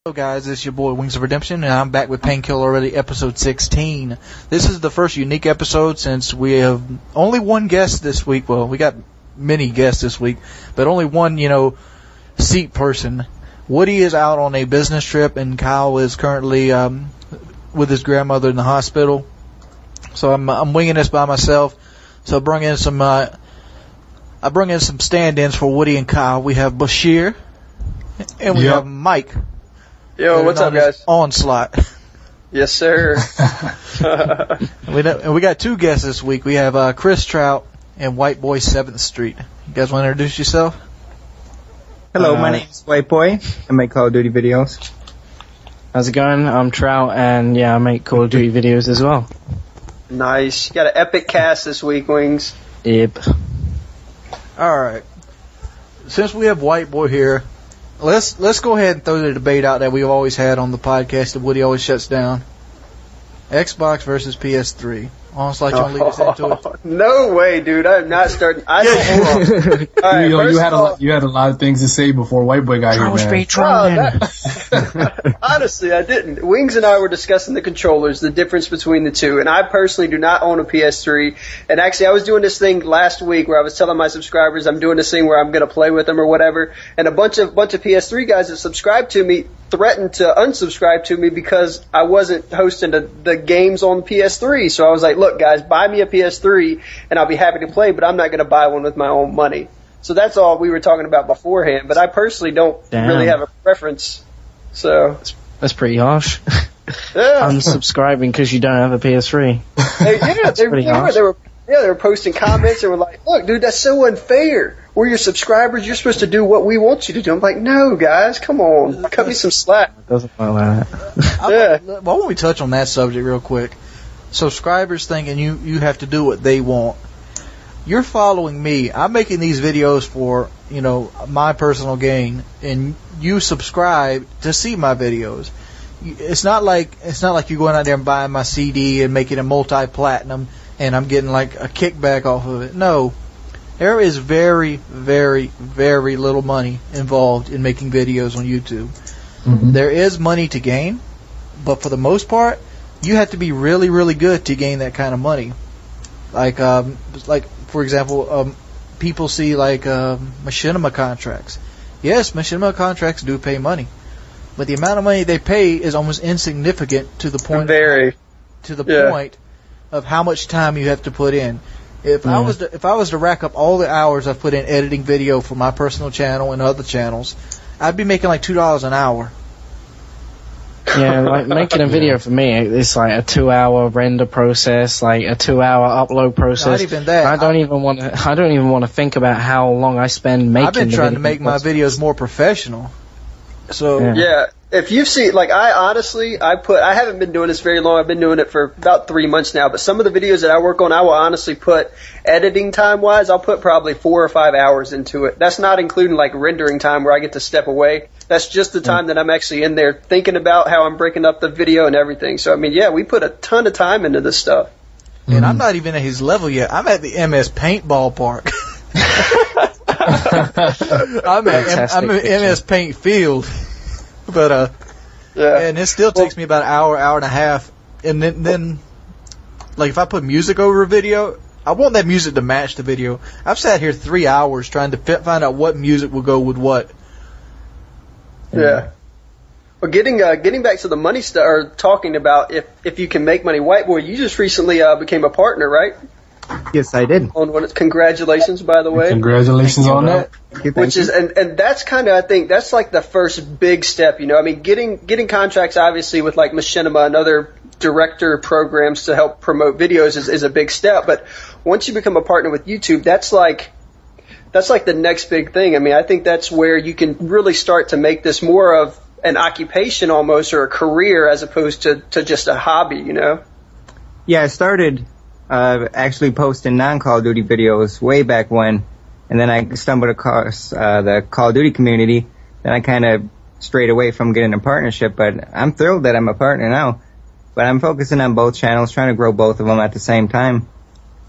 Hello guys, this is your boy Wings of Redemption, and I'm back with Painkiller already, episode 16. This is the first unique episode since we have only one guest this week. Well, we got many guests this week, but only one, seat person. Woody is out on a business trip, and Kyle is currently with his grandmother in the hospital. So I'm winging this by myself. So I bring in some stand-ins for Woody and Kyle. We have Bashir, and we have Mike. Yo, what's up, guys? Onslaught. Yes, sir. And we got two guests this week. We have Chris Trout and Whiteboy7thst. You guys want to introduce yourself? Hello, my name is Whiteboy. I make Call of Duty videos. How's it going? I'm Trout, and I make Call of Duty videos as well. Nice. You got an epic cast this week, Wings. Yep. Alright. Since we have Whiteboy here, let's go ahead and throw the debate out that we've always had on the podcast that Woody always shuts down. Xbox versus PS3. Honestly, you want to lead us into it? No way, dude. I'm not starting. I don't. All right, you had a lot of things to say before Whiteboy got here, man. Honestly, I didn't. Wings and I were discussing the controllers, the difference between the two, and I personally do not own a PS3. And actually, I was doing this thing last week where I was telling my subscribers I'm doing this thing where I'm going to play with them or whatever, and a bunch of PS3 guys that subscribed to me threatened to unsubscribe to me because I wasn't hosting the games on PS3. So I was like, look, guys, buy me a PS3 and I'll be happy to play, but I'm not going to buy one with my own money. So that's all we were talking about beforehand, but I personally don't really have a preference. So that's pretty harsh. Yeah. Unsubscribing because you don't have a PS3. They were posting comments and were like, look, dude, that's so unfair. We're your subscribers. You're supposed to do what we want you to do. I'm like, no, guys, come on. Cut me some slack. It doesn't like that. Why don't we touch on that subject real quick? Subscribers thinking you have to do what they want. You're following me. I'm making these videos for, my personal gain, and you subscribe to see my videos. It's not like you're going out there and buying my CD and making it multi-platinum and I'm getting like a kickback off of it. No. There is very, very, very little money involved in making videos on YouTube. Mm-hmm. There is money to gain, but for the most part, you have to be really, really good to gain that kind of money. Like for example, people see like machinima contracts. Yes, machinima contracts do pay money, but the amount of money they pay is almost insignificant to the point. Point of how much time you have to put in. If I was to rack up all the hours I've put in editing video for my personal channel and other channels, I'd be making like $2 an hour. Yeah, like making a video for me, it's like a 2-hour render process, like a 2-hour upload process. Not even that. I don't even want to think about how long I spend making. I've been trying to make my videos more professional. So yeah. If you've seen, like, I haven't been doing this very long. I've been doing it for about 3 months now. But some of the videos that I work on, I will honestly put, editing time-wise, I'll put probably 4 or 5 hours into it. That's not including, like, rendering time where I get to step away. That's just the time that I'm actually in there thinking about how I'm breaking up the video and everything. So, I mean, yeah, we put a ton of time into this stuff. And I'm not even at his level yet. I'm at the MS Paint ballpark. I'm in MS Paint field. But and it still takes me about an hour and a half, and then like if I put music over a video, I want that music to match the video. I've sat here 3 hours trying to find out what music will go with what. Yeah. Well, getting back to the money stuff, or talking about if you can make money, Whiteboy, you just recently became a partner, right? Yes, I did. Congratulations, by the way. Congratulations on that. Which is, and that's kind of, I think, that's like the first big step, I mean, getting contracts, obviously, with like Machinima and other director programs to help promote videos is a big step. But once you become a partner with YouTube, that's like the next big thing. I mean, I think that's where you can really start to make this more of an occupation almost, or a career, as opposed to just a hobby, Yeah, I started actually posting non-Call of Duty videos way back when, and then I stumbled across the Call of Duty community, and I kind of strayed away from getting a partnership, but I'm thrilled that I'm a partner now. But I'm focusing on both channels, trying to grow both of them at the same time.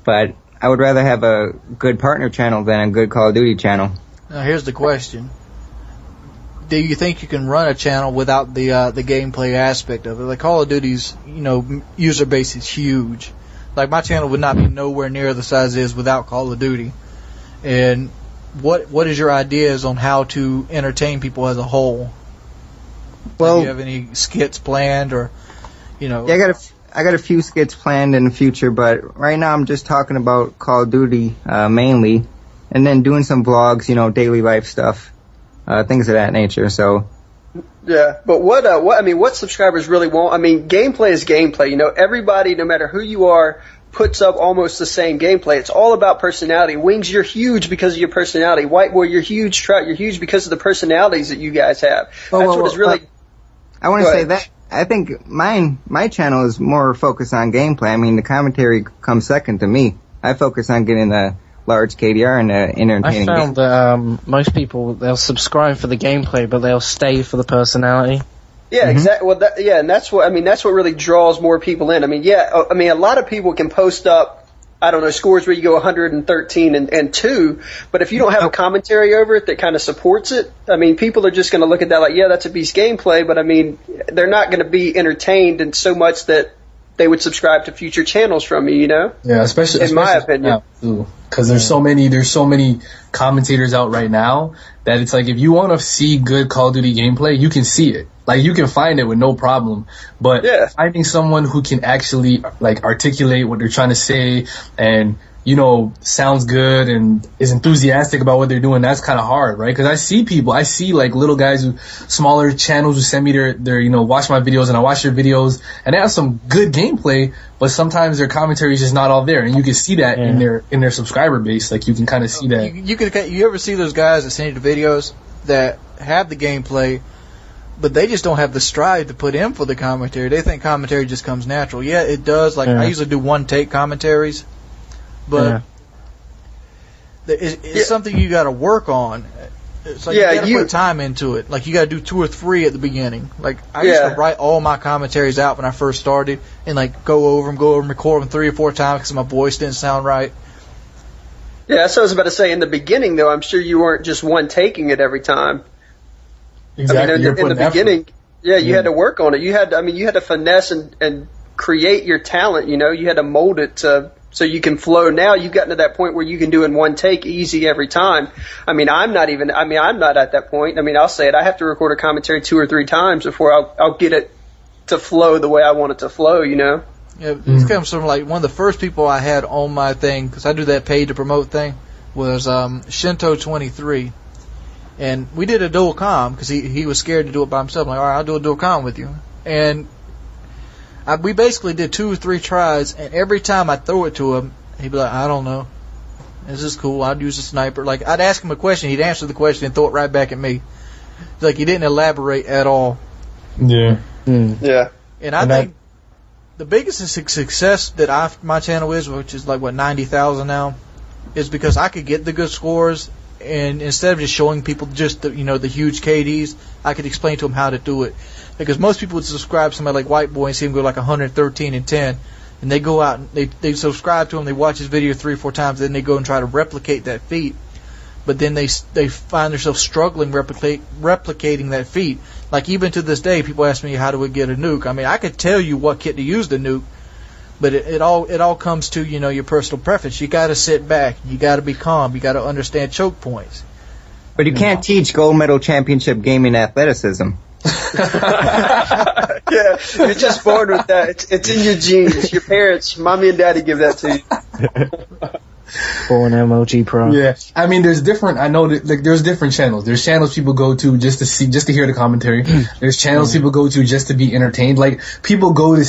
But I would rather have a good partner channel than a good Call of Duty channel. Now here's the question. do you think you can run a channel without the gameplay aspect of it? Like Call of Duty's, user base is huge. Like my channel would not be nowhere near the size it is without Call of Duty. And what is your ideas on how to entertain people as a whole? Well, do you have any skits planned, or Yeah, I got a few skits planned in the future, but right now I'm just talking about Call of Duty mainly, and then doing some vlogs, daily life stuff, things of that nature. So. Yeah, but what subscribers really want? I mean, gameplay is gameplay. Everybody, no matter who you are, puts up almost the same gameplay. It's all about personality. Wings, you're huge because of your personality. Whiteboy, you're huge. Trout, you're huge because of the personalities that you guys have. I want to say that I think my channel is more focused on gameplay. I mean, the commentary comes second to me. I focus on getting the large KDR and entertaining. I found that most people, they'll subscribe for the gameplay, but they'll stay for the personality. Yeah, exactly. Well, and that's what really draws more people in. I mean, a lot of people can post up, I don't know, scores where you go 113 and 2, but if you don't have a commentary over it that kind of supports it, I mean, people are just going to look at that like, yeah, that's a beast gameplay, but I mean, they're not going to be entertained in so much that they would subscribe to future channels from you, Yeah, especially in my opinion. Because there's so many commentators out right now that it's like if you want to see good Call of Duty gameplay, you can see it. Like you can find it with no problem. But finding someone who can actually like articulate what they're trying to say and sounds good and is enthusiastic about what they're doing, that's kind of hard, right? Because I see like little guys smaller channels who send me their watch my videos, and I watch their videos, and they have some good gameplay, but sometimes their commentary is just not all there, and you can see that in their subscriber base. Like you can kind of see that. You ever see those guys that send you the videos that have the gameplay, but they just don't have the stride to put in for the commentary? They think commentary just comes natural. Yeah, it does. Like I usually do one-take commentaries. But it's something you got to work on. It's like you got to put time into it. Like you got to do 2 or 3 at the beginning. Like I used to write all my commentaries out when I first started, and like go over them, record them 3 or 4 times because my voice didn't sound right. Yeah, that's what I was about to say. In the beginning, though, I'm sure you weren't just one-taking it every time. Exactly. I mean, in the beginning, you had to work on it. You had to finesse and create your talent. You had to mold it so you can flow. Now you've gotten to that point where you can do in one take easy every time. I mean, I'm not at that point. I mean, I'll say it. I have to record a commentary 2 or 3 times before I'll get it to flow the way I want it to flow, Yeah, this comes from like one of the first people I had on my thing, because I do that paid to promote thing, was Shinto23. And we did a dual comm because he was scared to do it by himself. I'm like, all right, I'll do a dual comm with you. And we basically did 2 or 3 tries, and every time I throw it to him, he'd be like, I don't know. This is cool. I'd use a sniper. Like, I'd ask him a question, he'd answer the question and throw it right back at me. It's like he didn't elaborate at all. Yeah. Yeah. And I think the biggest success that my channel is, which is like, 90,000 now, is because I could get the good scores, and instead of just showing people just the huge KDs, I could explain to them how to do it. Because most people would subscribe to somebody like Whiteboy and see him go like 113 and 10, and they go out and they subscribe to him, they watch his video 3 or 4 times, then they go and try to replicate that feat. But then they find themselves struggling replicating that feat. Like even to this day, people ask me how do we get a nuke. I mean, I could tell you what kit to use the nuke, but it all comes to your personal preference. You got to sit back, you got to be calm, you got to understand choke points. But you can't teach gold medal championship gaming athleticism. Yeah, you're just born with that. It's in your genes. Your parents, mommy and daddy, give that to you. Born MLG Pro. Yeah, I mean, there's different. I know that there's different channels. There's channels people go to just to hear the commentary. There's channels people go to just to be entertained. Like people go to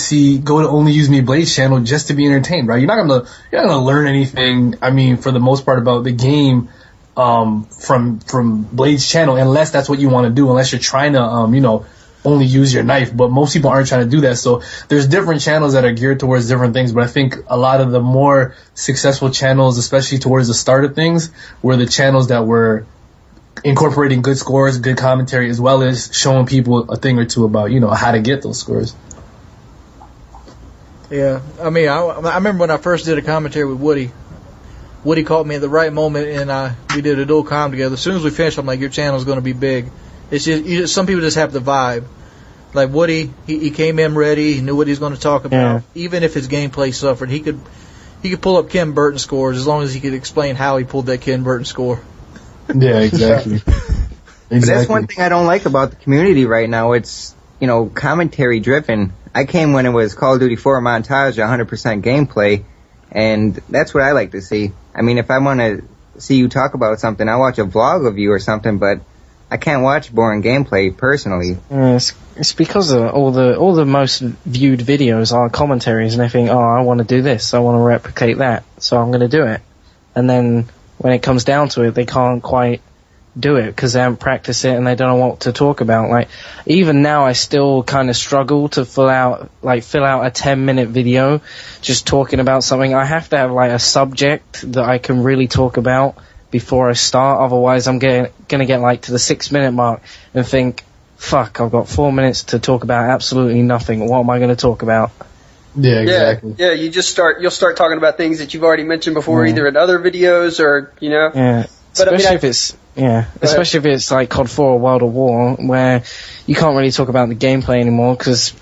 Only Use Me Blade's channel just to be entertained, right? You're not gonna learn anything. I mean, for the most part about the game. From Blade's channel, unless that's what you want to do, unless you're trying to, only use your knife, but most people aren't trying to do that. So there's different channels that are geared towards different things, but I think a lot of the more successful channels, especially towards the start of things, were the channels that were incorporating good scores, good commentary, as well as showing people a thing or two about, how to get those scores. Yeah, I mean, I remember when I first did a commentary with Woody. Woody caught me at the right moment, and we did a dual comm together. As soon as we finished, I'm like, your channel's going to be big. It's just some people just have the vibe. Like Woody, he came in ready. He knew what he was going to talk about. Yeah. Even if his gameplay suffered, he could pull up Ken Burton scores as long as he could explain how he pulled that Ken Burton score. Yeah, exactly. That's one thing I don't like about the community right now. It's, commentary driven. I came when it was Call of Duty 4 montage, 100% gameplay, and that's what I like to see. I mean, if I want to see you talk about something, I'll watch a vlog of you or something, but I can't watch boring gameplay personally. It's because of all the most viewed videos are commentaries, and they think, oh, I want to do this, I want to replicate that, so I'm going to do it. And then when it comes down to it, they can't quite do it because they haven't practiced it and they don't know what to talk about. Like, even now I still kind of struggle to fill out a 10-minute video just talking about something. I have to have like a subject that I can really talk about before I start, otherwise I'm gonna get like to the 6-minute mark and think, fuck, I've got 4 minutes to talk about absolutely nothing. What am I going to talk about? Yeah, exactly. Yeah, you'll start talking about things that you've already mentioned before, either in other videos or, Yeah. But especially if it's like COD 4 or World of War, where you can't really talk about the gameplay anymore because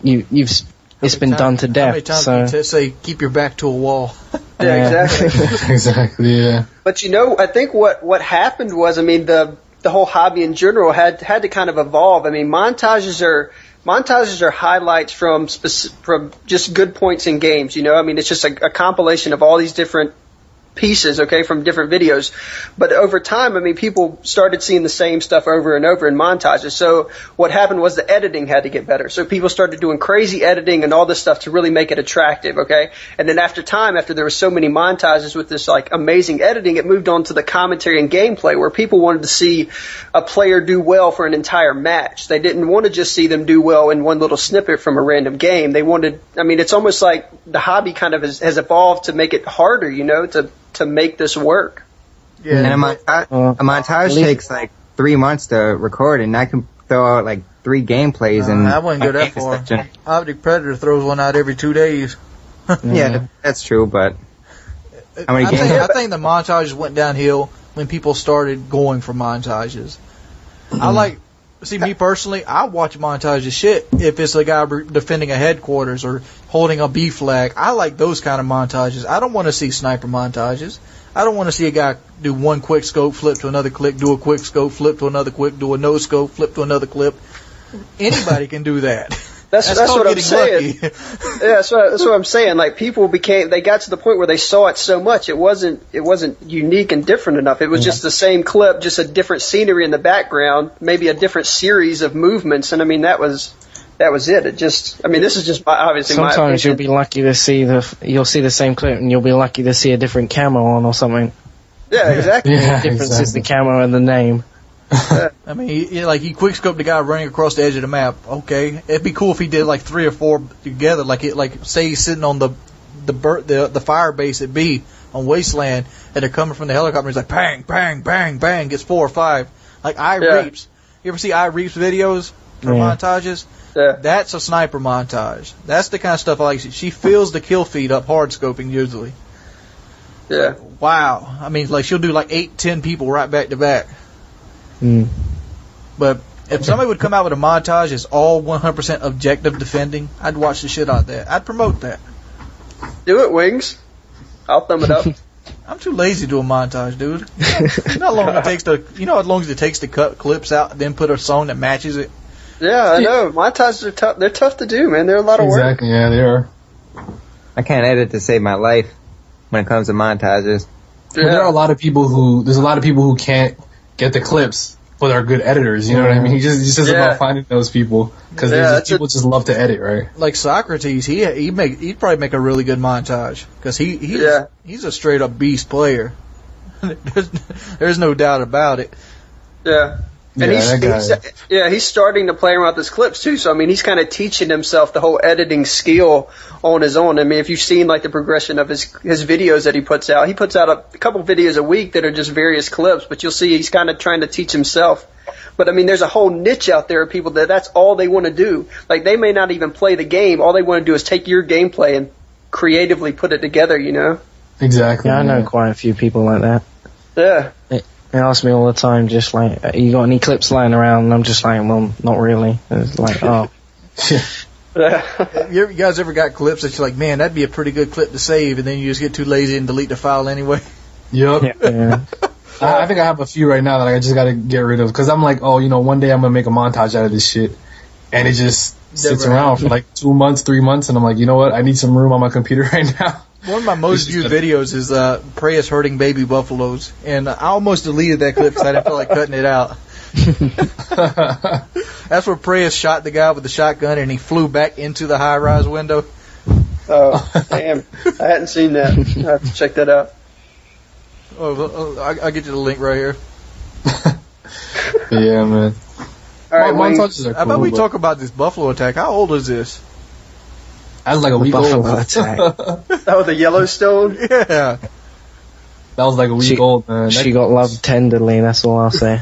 it's been done to death. How many times do you say keep your back to a wall? Yeah, exactly. Exactly, yeah. But I think what happened was, the whole hobby in general had to kind of evolve. I mean, montages are highlights from just good points in games. It's just a compilation of all these different pieces, from different videos. But over time, people started seeing the same stuff over and over in montages. So what happened was the editing had to get better. So people started doing crazy editing and all this stuff to really make it attractive, And then after there were so many montages with this like amazing editing, it moved on to the commentary and gameplay where people wanted to see a player do well for an entire match. They didn't want to just see them do well in one little snippet from a random game. They wanted, it's almost like the hobby kind of has evolved to make it harder, to make this work. Yeah, and a montage takes like 3 months to record, and I can throw out like 3 gameplays. And I wouldn't go that far. Optic Predator throws one out every 2 days. Yeah, that's true, but how many games? I think the montages went downhill when people started going for montages. Me personally, I watch montages shit if it's a guy defending a headquarters or holding a B flag. I like those kind of montages. I don't want to see sniper montages. I don't want to see a guy do one quick scope, flip to another click, do a quick scope, flip to another quick, do a no scope, flip to another clip. Anybody can do that. That's what I'm saying. Yeah, that's what I'm saying. Like, people they got to the point where they saw it so much, it wasn't unique and different enough. It was just the same clip, just a different scenery in the background, maybe a different series of movements, and that was it. It just, this is just obviously my opinion. Sometimes you'll be lucky to see you'll see the same clip, and you'll be lucky to see a different camo on or something. Yeah, exactly. The difference is the camo and the name. He quick scoped the guy running across the edge of the map. Okay, it'd be cool if he did like 3 or 4 together. Say he's sitting on the fire base at B on Wasteland, and they're coming from the helicopter. He's like bang, bang, bang, bang, gets 4 or 5. Like Reaps. You ever see Reaps videos for montages? Yeah. That's a sniper montage. That's the kind of stuff I like. She fills the kill feed up hard scoping usually. Yeah. Wow. She'll do like 8-10 people right back to back. But if somebody would come out with a montage that's all 100% objective defending, I'd watch the shit out of that. I'd promote that. Do it, Wings. I'll thumb it up. I'm too lazy to do a montage, dude. You know how long it takes to cut clips out, then put a song that matches it? Yeah, I know. Montages are tough. They're tough to do, man. They're a lot of work. Exactly, yeah, they are. I can't edit to save my life when it comes to montages. Yeah. Well, there are a lot of people who can't get the clips, but are good editors. You know what I mean? He just about finding those people because people just love to edit, right? Like Socrates, he'd probably make a really good montage because he's a straight up beast player. There's no doubt about it. Yeah. And he's starting to play around with his clips too. So he's kind of teaching himself the whole editing skill on his own. If you've seen like the progression of his videos that he puts out a couple videos a week that are just various clips. But you'll see he's kind of trying to teach himself. But there's a whole niche out there of people that's all they want to do. Like, they may not even play the game. All they want to do is take your gameplay and creatively put it together. Exactly. Yeah, I know quite a few people like that. Yeah. They ask me all the time, just like, you got any clips lying around? And I'm just like, well, not really. It's like, oh. You guys ever got clips that you're like, man, that'd be a pretty good clip to save, and then you just get too lazy and delete the file anyway? Yep. Yeah. I think I have a few right now that I just got to get rid of because I'm like, oh, one day I'm gonna make a montage out of this shit, and it just sits around for like 2 months, 3 months, and I'm like, you know what? I need some room on my computer right now. One of my most viewed videos is Preyas hurting baby buffaloes, and I almost deleted that clip because I didn't feel like cutting it out. That's where Preyas shot the guy with the shotgun, and he flew back into the high-rise window. Oh, damn. I hadn't seen that. I have to check that out. I'll get you the link right here. Yeah, man. All right, montages are cool. How about we talk about this buffalo attack? How old is this? That was like a week old. Oh, the Yellowstone? Yeah. That was like a week old, man. She got loved tenderly, that's all I'll say.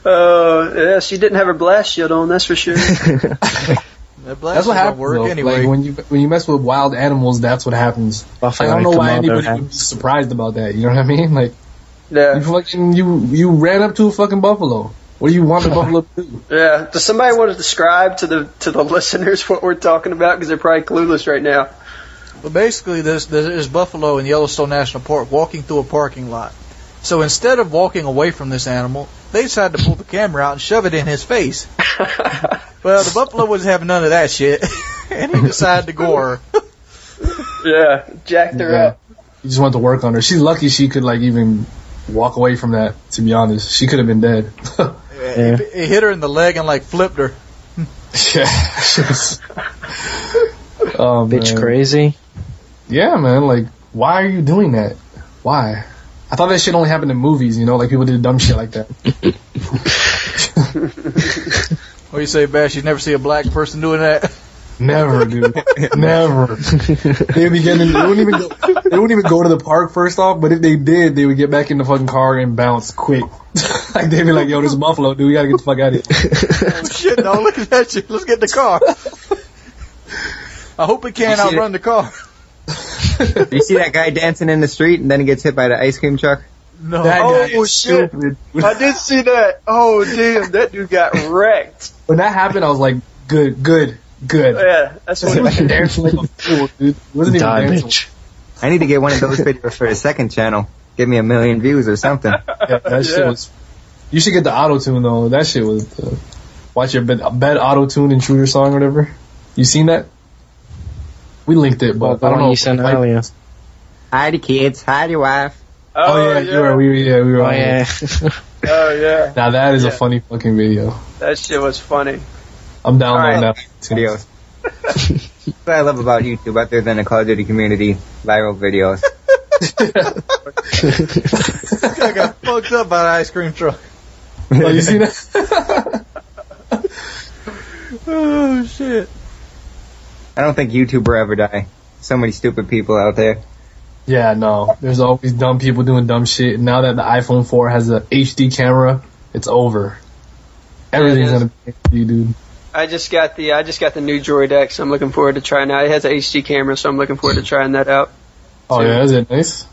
Yeah, she didn't have her blast shield on, that's for sure. That's what happens. Anyway. Like when you mess with wild animals, that's what happens. Like, I don't know why anybody would be surprised about that. You know what I mean? Like, yeah. You ran up to a fucking buffalo. What do you want the buffalo to do? Yeah. Does somebody want to describe to the listeners what we're talking about? Because they're probably clueless right now. Well, basically, there's buffalo in Yellowstone National Park walking through a parking lot. So instead of walking away from this animal, they decided to pull the camera out and shove it in his face. Well, the buffalo was having none of that shit, and he decided to gore her. Yeah, jacked her up. He just wanted to work on her. She's lucky she could even walk away from that. To be honest, she could have been dead. It hit her in the leg and flipped her. Yeah. Oh, bitch, man. crazy. Yeah, man. Why are you doing that? Why? I thought that shit only happened in movies. People did dumb shit like that. What do you say, Bash? You never see a black person doing that? Never, dude. Never. They wouldn't even go to the park first off, but if they did, they would get back in the fucking car and bounce quick. They'd be like, yo, there's a buffalo, dude. We gotta get the fuck out of here. Oh, shit, no, look at that shit. Let's get in the car. I hope it can't outrun the car. You see that guy dancing in the street and then he gets hit by the ice cream truck? No. Oh, shit. I did see that. Oh, damn. That dude got wrecked. When that happened, I was like, good. Yeah, that's what it was. Dancing like a fool, dude. Wasn't even dancing. Bitch. I need to get one of those videos for the second channel. Give me 1 million views or something. Yeah, that shit was... You should get the auto-tune, though. That shit was... watch your bed auto-tune and Intruder song or whatever. You seen that? We linked it, but I don't know. You sent earlier. Hi, the kids. Hi, your wife. Oh, yeah. We were on yeah. Oh, yeah. Now that is a funny fucking video. That shit was funny. I'm downloading that. Videos. What I love about YouTube, other than the Call of Duty community, viral videos. This guy got fucked up by the ice cream truck. Oh, you seen that? Oh, shit. I don't think YouTube will ever die. So many stupid people out there. Yeah, no. There's always dumb people doing dumb shit. Now that the iPhone 4 has a HD camera, it's over. Everything's gonna be HD, dude. I just got the new Droid X. I'm looking forward to trying that. It has an HD camera, so I'm looking forward to trying that out. Oh, yeah, is it nice?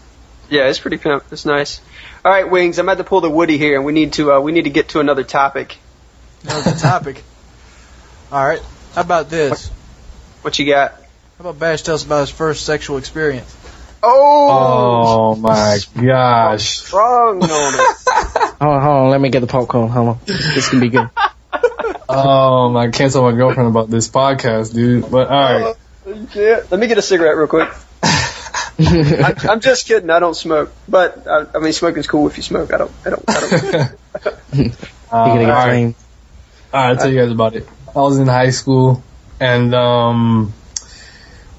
Yeah, it's pretty pimp. It's nice. All right, Wings. I'm about to pull the Woody here, and we need to get to another topic. Another topic. All right. How about this? What you got? How about Bash tells us about his first sexual experience? Oh my gosh. Strong on it. Hold on, let me get the popcorn. Hold on. This can be good. I can't tell my girlfriend about this podcast, dude. But alright. Yeah. Let me get a cigarette real quick. I'm just kidding. I don't smoke, but I mean, smoking's cool if you smoke. I don't. You're gonna get flamed. Alright, I'll tell you guys about it. I was in high school, and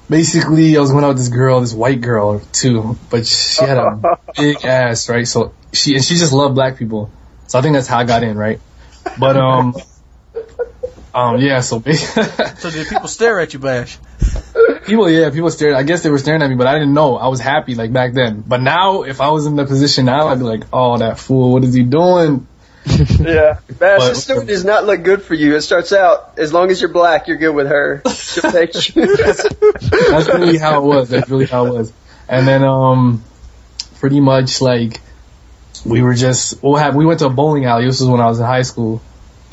basically I was going out with this girl, this white girl too, but she had a big ass, right? So she just loved black people. So I think that's how I got in, right? But yeah. So did people stare at you, Bash? People stared. I guess they were staring at me, but I didn't know. I was happy back then. But now, if I was in the position now, I'd be like, "Oh, that fool! What is he doing?" Yeah, Bash, this story does not look good for you. It starts out, as long as you're black, you're good with her. She'll take you. That's really how it was. And then, pretty much like we went to a bowling alley. This was when I was in high school,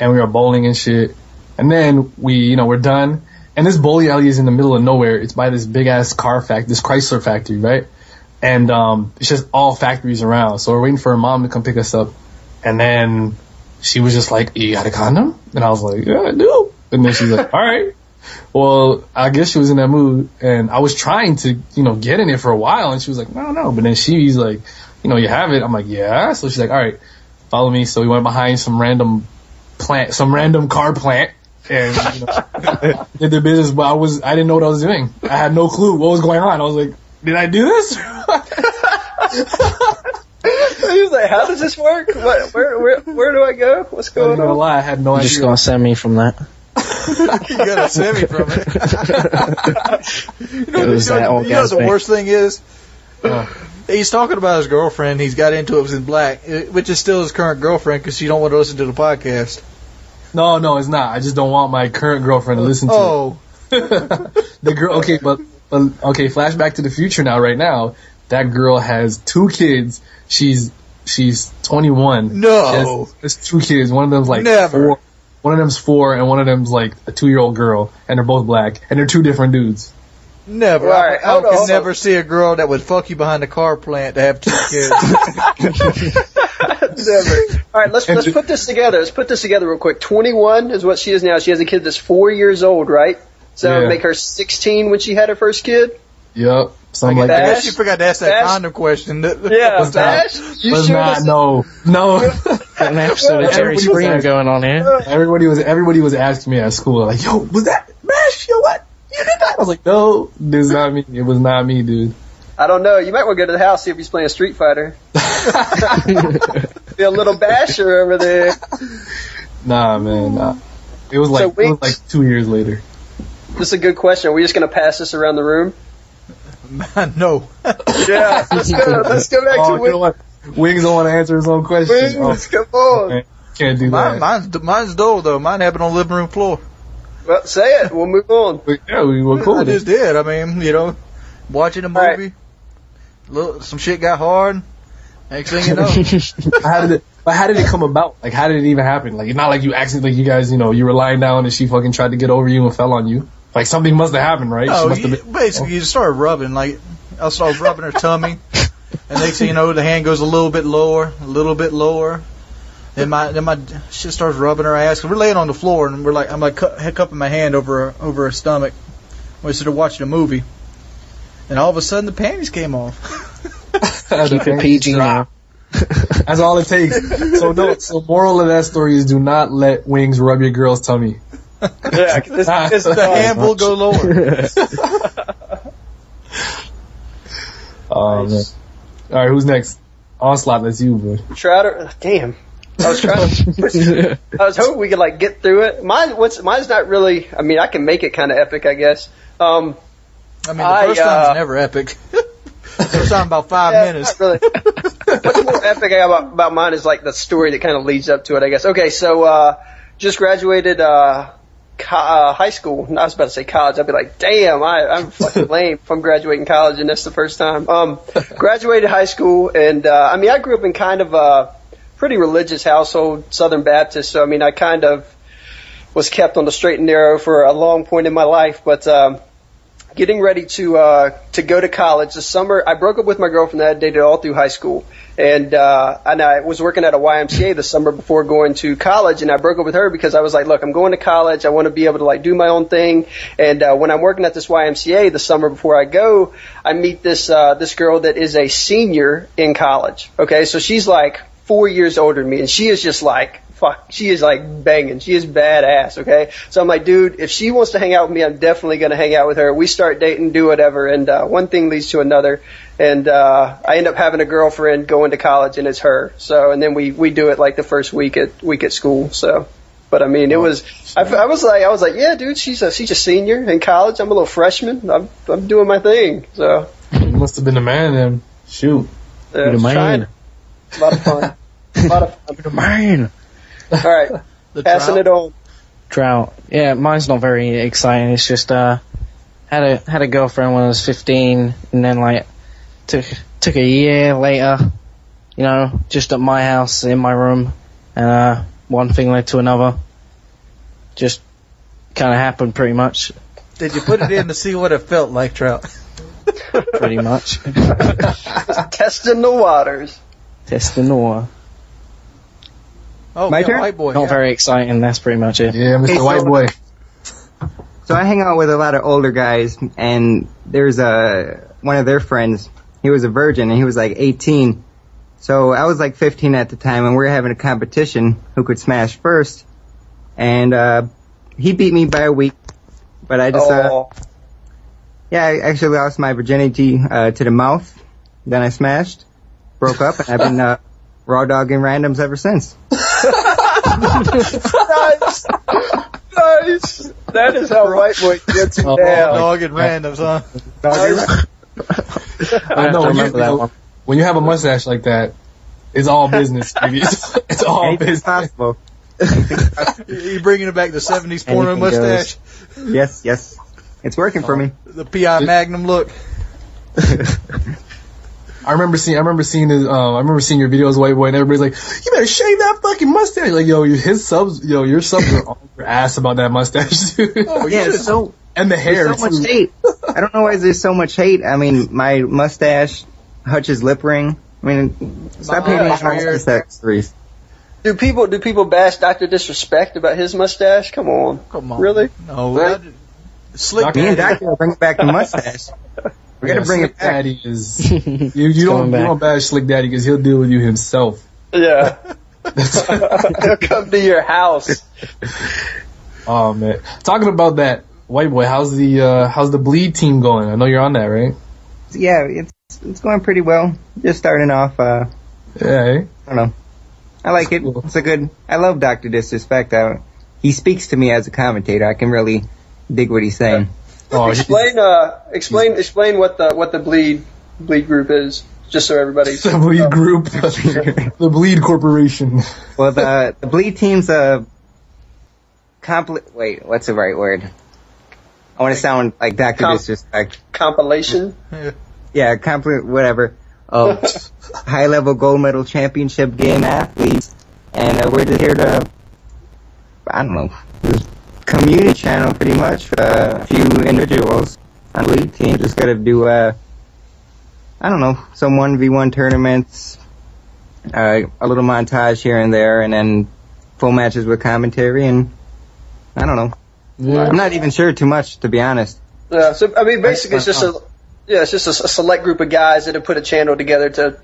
and we were bowling and shit. And then we're done. And this bowling alley is in the middle of nowhere. It's by this big ass this Chrysler factory, right? And it's just all factories around. So we're waiting for her mom to come pick us up. And then she was just like, "You got a condom?" And I was like, "Yeah, I do." And then she's like, "All right." Well, I guess she was in that mood. And I was trying to, get in it for a while. And she was like, "No." But then she's like, "You have it?" I'm like, "Yeah." So she's like, "All right, follow me." So we went behind some random car plant. And did the business, but I didn't know what I was doing. I had no clue what was going on. I was like, "Did I do this?" He was like, "How does this work? Where do I go? What's going on?" I had no idea. You just gotta send me from that. You gotta send me from it. The worst thing is? He's talking about his girlfriend. He's got into it was in black, which is still his current girlfriend because she don't want to listen to the podcast. No, it's not. I just don't want my current girlfriend to listen to it. The girl, okay, but flashback to the future now, right now. That girl has 2 kids. She's 21. No. There's 2 kids. One of them's like Never. 4. One of them's 4, and one of them's like a 2-year-old girl, and they're both black, and they're 2 different dudes. Never. Right, I could never see a girl that would fuck you behind a car plant to have 2 kids. Never. All right, let's put this together. Let's put this together real quick. 21 is what she is now. She has a kid that's 4 years old, right? So that would make her 16 when she had her first kid. Yep. Something like I that. guess you forgot to ask that condom question. Yeah, Bash. You sure? No. Got an episode of Jerry Springer going on here. Everybody was asking me at school, like, "Yo, was that Bash? Yo, what? You did that?" I was like, "No, this is not me. It was not me, dude." I don't know. You might want to go to the house, see if he's playing Street Fighter. Be a little basher over there. Nah, man. Nah. It was like 2 years later. This is a good question. Are we just going to pass this around the room? No. Yeah, let's go back to Wings. You know what? Wings don't want to answer his own question. Wings, come on. Man, can't do that. Mine's dull, though. Mine happened on the living room floor. Well, say it. We'll move on. Yeah, we were cool. I just did. I mean, watching a movie, some shit got hard. Next thing you know. How did it come about? Like, how did it even happen? Like, it's not like you accidentally, like, you guys, you were lying down and she fucking tried to get over you and fell on you. Like, something must have happened, right? No, basically, you started rubbing. Like, I started rubbing her tummy, and next thing you know, the hand goes a little bit lower. Then my shit starts rubbing her ass. We're laying on the floor, and I'm cupping my hand over her stomach. We're sort of watching a movie, and all of a sudden, the panties came off. Keep it PG now. That's all it takes. So moral of that story is do not let Wings rub your girl's tummy. Yeah, the hand will go lower. Oh, nice. Man. All right, who's next? Onslaught, that's you, bud. Trouter, damn. I was hoping we could get through it. Mine's not really. I mean, I can make it kind of epic, I guess. I mean, the first time's never epic. First time about 5 minutes. Not really. What's more epic about mine is the story that kind of leads up to it, I guess. Okay, so just graduated high school. I was about to say college. I'd be like, damn, I'm fucking lame if I'm graduating college and that's the first time. Graduated high school, and I grew up in kind of a pretty religious household, Southern Baptist. So I kind of was kept on the straight and narrow for a long point in my life, but getting ready to go to college this summer. I broke up with my girlfriend that I dated all through high school, and I was working at a YMCA the summer before going to college, and I broke up with her because I was like, look, I'm going to college. I want to be able to do my own thing, and when I'm working at this YMCA the summer before I go, I meet this girl that is a senior in college. Okay, so she's 4 years older than me, and she is just fuck, she is banging. She is badass, okay? So I'm like, dude, if she wants to hang out with me, I'm definitely going to hang out with her. We start dating, do whatever, and one thing leads to another. And I end up having a girlfriend going to college, and it's her. So, and then we do it the first week at school. So, but I mean, it was, I was like, yeah, dude, she's a senior in college. I'm a little freshman. I'm doing my thing. So. You must have been the man then. Shoot. Yeah, the man. A lot of fun. The man. All right, passing it on. Trout. Yeah, mine's not very exciting. It's just had a girlfriend when I was 15, and then took took a year later, you know, just at my house, in my room, and one thing led to another. Just kind of happened pretty much. Did you put it in to see what it felt like, Trout? Pretty much. Just testing the waters. Testing the water. Oh, My yeah, turn? White Boy. Not yeah. very exciting, that's pretty much it. Yeah, Mr. Okay, so- Whiteboy. So I hang out with a lot of older guys, and there's one of their friends. He was a virgin, and he was like 18. So I was like 15 at the time, and we were having a competition who could smash first. And he beat me by a week, but I just I actually lost my virginity to the mouth. Then I smashed, broke up, and I've been raw dogging randoms ever since. Nice. Nice. That is how White Boy gets you Raw down. dog and randoms, huh? I know remember that one. when you have a mustache like that, it's all business. Baby. It's all Anything's business. possible. You bringing it back to 70s porno Anything mustache? Yes. It's working for me. The P.I. Magnum look. I remember seeing your videos, White Boy, and everybody's like, "You better shave that fucking mustache." Like, your subs are all your ass about that mustache, dude. Oh, Yeah, so And the hair, there's so too. much hate. I don't know why there's so much hate. I mean, my mustache, Hutch's lip ring. I mean, stop My hating eyes on weird. accessories. Do people bash DrDisrespect about his mustache? Come on. Come on. Really? No. Right? Slick Me and Daddy. Doctor will bring back the mustache. We're gonna bring Slick it back. Daddy is you coming back. don't bash Slick Daddy because he'll deal with you himself. Yeah. He'll come to your house. Oh man, talking about that, White Boy, how's the bleed team going? I know you're on that, right? Yeah, it's going pretty well. Just starting off. Yeah. Eh? I don't know. I like it. Cool. It's a good. I love DrDisrespect. He speaks to me as a commentator. I can really dig what he's saying. Oh, Explain what the bleed group is, just so everybody's the bleed group, the bleed corporation. Well, the bleed team's wait, what's the right word? I want to sound like DrDisrespect. compilation. Yeah, whatever. Of high level gold medal championship game athletes, and we're just here to, I don't know, community channel pretty much. A few individuals on the league team just gotta do I don't know, some 1v1 tournaments, a little montage here and there, and then full matches with commentary, and I don't know. Yeah. I'm not even sure too much, to be honest. Yeah. So I mean, basically, it's just a select group of guys that have put a channel together to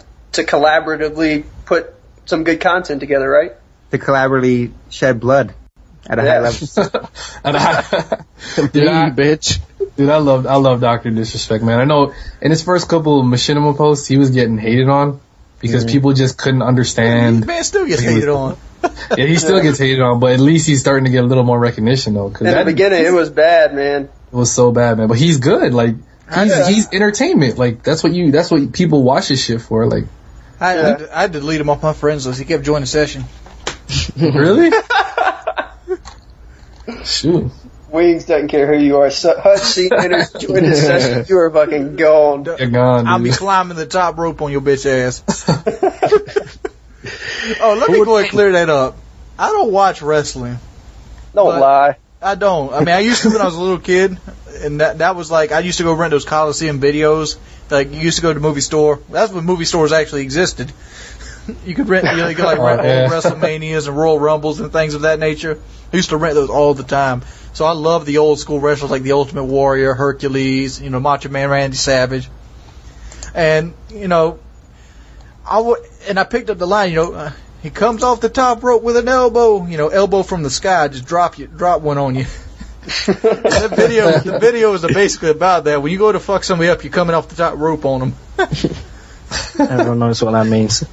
collaboratively put some good content together, right? To collaboratively shed blood at a high level. Bitch. Dude, I love DrDisrespect, man. I know in his first couple of Machinima posts, he was getting hated on because people just couldn't understand. Man still gets hated on. Yeah, he still gets hated on, but at least he's starting to get a little more recognition, though. Cause In the beginning, it was bad, man. It was so bad, man. But he's good. Like, he's entertainment. Like, that's what people watch his shit for. Like, I had to delete him off my friends list. He kept joining the session. really? Shoot. Wings doesn't care who you are. Hutch seen enters join his session. You are fucking gone. You're gone, I'll be dude. climbing the top rope on your bitch ass. Oh, let me go and clear that up. I don't watch wrestling. Don't lie. I don't. I mean, I used to when I was a little kid, and that was like I used to go rent those Coliseum videos. Like you used to go to the movie store. That's when movie stores actually existed. You could rent, you could like rent old WrestleManias and Royal Rumbles and things of that nature. I used to rent those all the time. So I love the old school wrestlers like the Ultimate Warrior, Hercules, Macho Man Randy Savage, and I picked up the line, he comes off the top rope with an elbow, elbow from the sky, just drop one on you. The video is basically about that. When you go to fuck somebody up, you're coming off the top rope on them. Everyone knows what that means.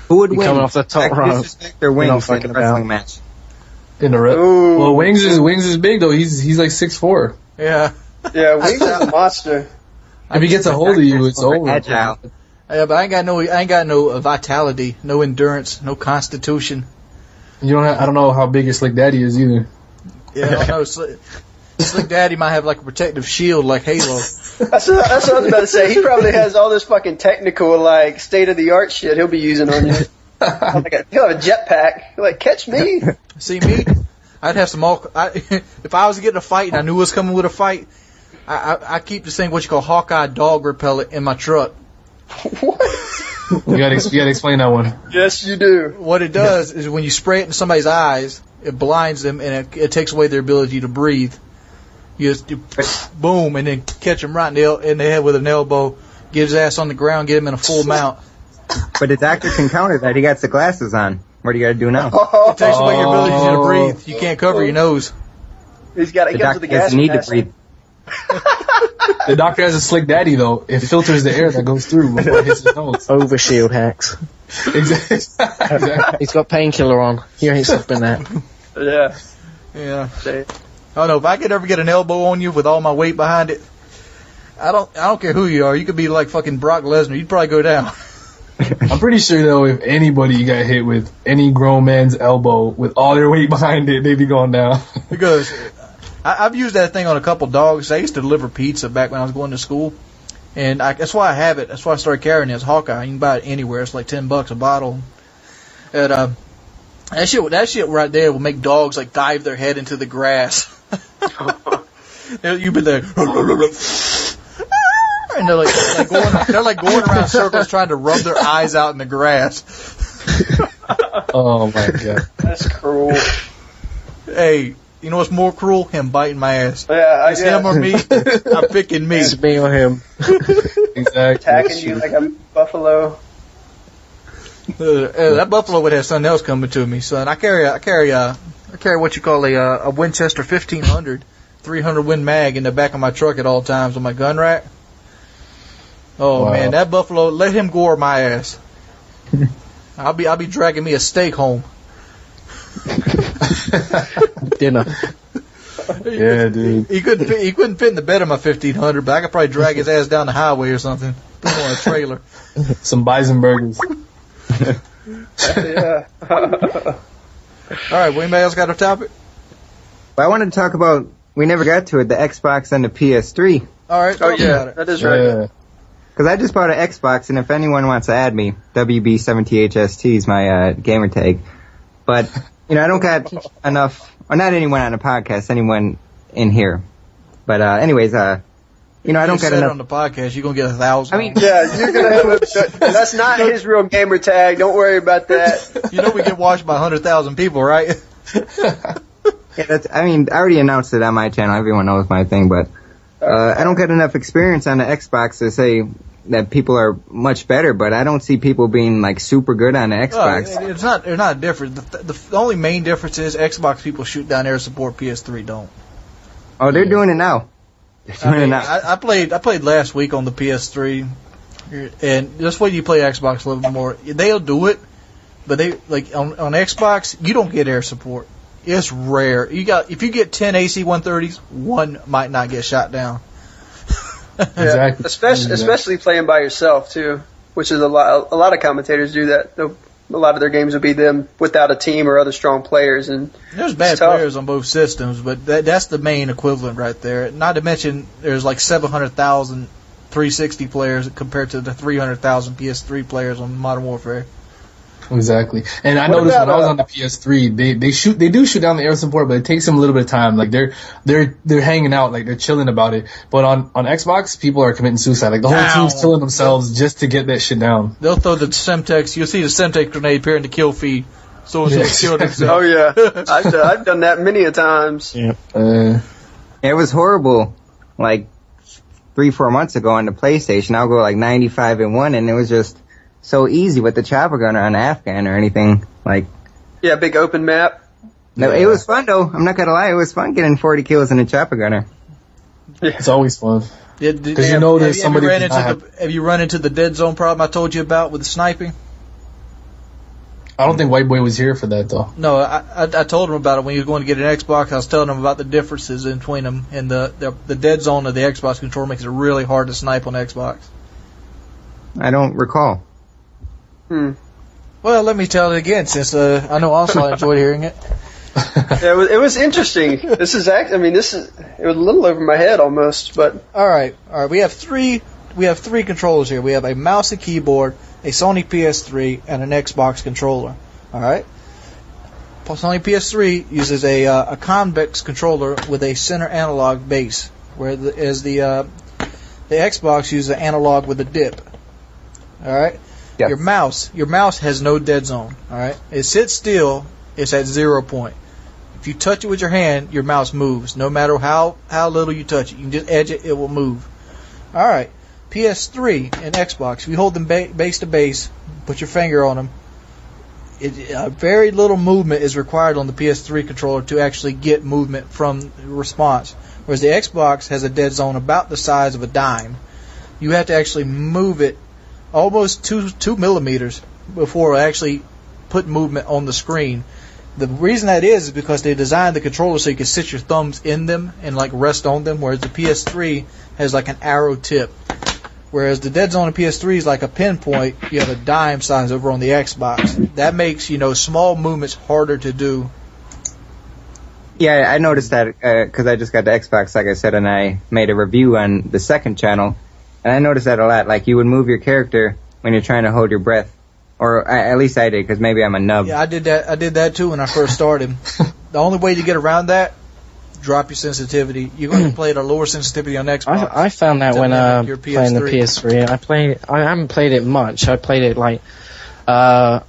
Who would You're win? coming off the top rope. DrDisrespect or Wings in fucking a wrestling about. match? In the rep. Ooh. Well, Wings is big though. He's like 6'4". Yeah. Yeah, Wings is a monster. If he gets a hold of you, it's over. Agile. Yeah, but I ain't got no vitality, no endurance, no constitution. You don't. I don't know how big your Slick Daddy is either. Yeah, I don't know. Slick Daddy might have like a protective shield like Halo. That's what I was about to say. He probably has all this fucking technical, like, state-of-the-art shit he'll be using on you. He'll have a jetpack. Like, catch me. See me? I'd have some if I was to get in a fight and I knew it was coming with a fight, I keep this thing, what you call Hawkeye dog repellent, in my truck. What? You gotta explain that one. Yes, you do. What it does is when you spray it in somebody's eyes, it blinds them and it takes away their ability to breathe. You boom, and then catch him right in the head with an elbow, get his ass on the ground, get him in a full mount. But the doctor can counter that. He got the glasses on. What do you got to do now? It takes away your ability to breathe. You can't cover your nose. He's got to get to the gas. Doesn't need to breathe. The doctor has a Slick Daddy, though. It filters the air that goes through before it hits his nose. Overshield hacks. Exactly. He's got Painkiller on. You ain't stopping that. Yeah. I don't know, if I could ever get an elbow on you with all my weight behind it, I don't care who you are. You could be like fucking Brock Lesnar. You'd probably go down. I'm pretty sure, though, if anybody got hit with any grown man's elbow with all their weight behind it, they'd be going down. Because I've used that thing on a couple dogs. I used to deliver pizza back when I was going to school. And that's why I have it. That's why I started carrying it as Hawkeye. You can buy it anywhere. It's like $10 a bottle. And that shit right there will make dogs like dive their head into the grass. You've been there, and they're like going around circles trying to rub their eyes out in the grass. Oh my god, that's cruel. Hey, you know what's more cruel? Him biting my ass. Yeah, it's him or me. I'm picking me. It's me or him. Exactly. Attacking you like a buffalo. That buffalo would have something else coming to me, son. I carry what you call a Winchester 1500 300 Win mag in the back of my truck at all times on my gun rack. Oh wow. Man, that buffalo, let him gore my ass. I'll be dragging me a steak home. Dinner. Yeah, dude. He couldn't fit in the bed of my 1500, but I could probably drag his ass down the highway or something. Put him on a trailer. Some bison burgers. Yeah. All right, well, anybody else got a topic? Well, I wanted to talk about, we never got to it, the Xbox and the PS3. All right, talk about it. That is right. Yeah. Because I just bought an Xbox, and if anyone wants to add me, WB7thst is my gamer tag. But, I don't got enough, or not anyone on the podcast, anyone in here. But anyways, I don't get enough. On the podcast, you're gonna get 1,000. I mean, yeah, you're gonna have that's not his real gamer tag. Don't worry about that. We get watched by 100,000 people, right? Yeah, I already announced it on my channel. Everyone knows my thing, but I don't get enough experience on the Xbox to say that people are much better. But I don't see people being like super good on the Xbox. They're not different. The only main difference is Xbox people shoot down air support. PS3 don't. Oh, they're doing it now. I played last week on the PS3, and just wait till you play Xbox a little bit more. They'll do it, but they on Xbox you don't get air support. It's rare. If you get 10 AC-130s, one might not get shot down. Exactly. Especially playing by yourself too, which is a lot of commentators do that. A lot of their games will be them without a team or other strong players, and there's bad players on both systems, but that's the main equivalent right there. Not to mention there's like 700,000 360 players compared to the 300,000 PS3 players on Modern Warfare. Exactly. And I noticed when I was on the PS3, they do shoot down the air support, but it takes them a little bit of time. Like they're hanging out, like they're chilling about it. But on Xbox, people are committing suicide. Like the whole team's killing themselves just to get that shit down. They'll throw the Semtex. You'll see the Semtex grenade appear in the kill feed. So they kill themselves. Oh yeah, I've done that many a times. Yeah. It was horrible. Like 3-4 months ago on the PlayStation, I'll go like 95-1, and it was just so easy with the chopper gunner on Afghan or anything. Yeah, big open map. No, it was fun though. I'm not gonna lie, it was fun getting 40 kills in a chopper gunner. Yeah. It's always fun. Have you run into the dead zone problem I told you about with the sniping? I don't think Whiteboy was here for that though. No, I told him about it when he was going to get an Xbox. I was telling him about the differences in between them, and the dead zone of the Xbox controller makes it really hard to snipe on Xbox. I don't recall. Well, let me tell it again, since I know Onslaught enjoyed hearing it. Yeah, it was interesting. It was a little over my head almost, but all right. We have three controllers here. We have a mouse and keyboard, a Sony PS3, and an Xbox controller. All right. Sony PS3 uses a convex controller with a center analog base, whereas the Xbox uses an analog with a dip. All right. Yes. Your mouse has no dead zone. All right. It sits still. It's at 0 point. If you touch it with your hand, your mouse moves. No matter how little you touch it, you can just edge it. It will move. All right. PS3 and Xbox. If you hold them base to base, put your finger on them. Very little movement is required on the PS3 controller to actually get movement from response. Whereas the Xbox has a dead zone about the size of a dime. You have to actually move it almost 2 millimeters before it actually put movement on the screen. The reason that is because they designed the controller so you can sit your thumbs in them and like rest on them, whereas the PS3 has like an arrow tip. Whereas the dead zone of PS3 is like a pinpoint, you have a dime size over on the Xbox. That makes, small movements harder to do. Yeah, I noticed that because I just got the Xbox, like I said, and I made a review on the second channel, and I noticed that a lot. Like, you would move your character when you're trying to hold your breath. Or at least I did, because maybe I'm a nub. Yeah, I did that too when I first started. The only way to get around that, drop your sensitivity. You're going to play at a lower sensitivity on Xbox. I found that when playing the PS3. I haven't played it much. I played it like a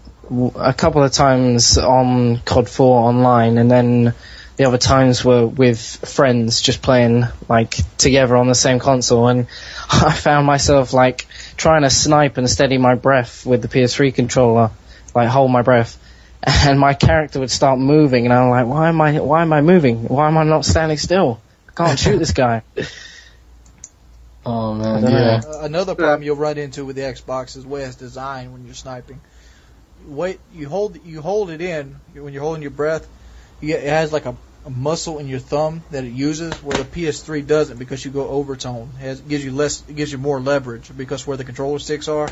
couple of times on COD 4 online, and then the other times were with friends just playing like together on the same console. And I found myself like trying to snipe and steady my breath with the PS3 controller, like hold my breath, and my character would start moving, and I'm like, why am I moving? Why am I not standing still? I can't shoot this guy. Oh man, yeah. Another problem you'll run into with the Xbox is the way it's designed when you're sniping. You hold it in when you're holding your breath. It has like a muscle in your thumb that it uses, where the PS3 doesn't, because you go overtone. It gives you more leverage because where the controller sticks are.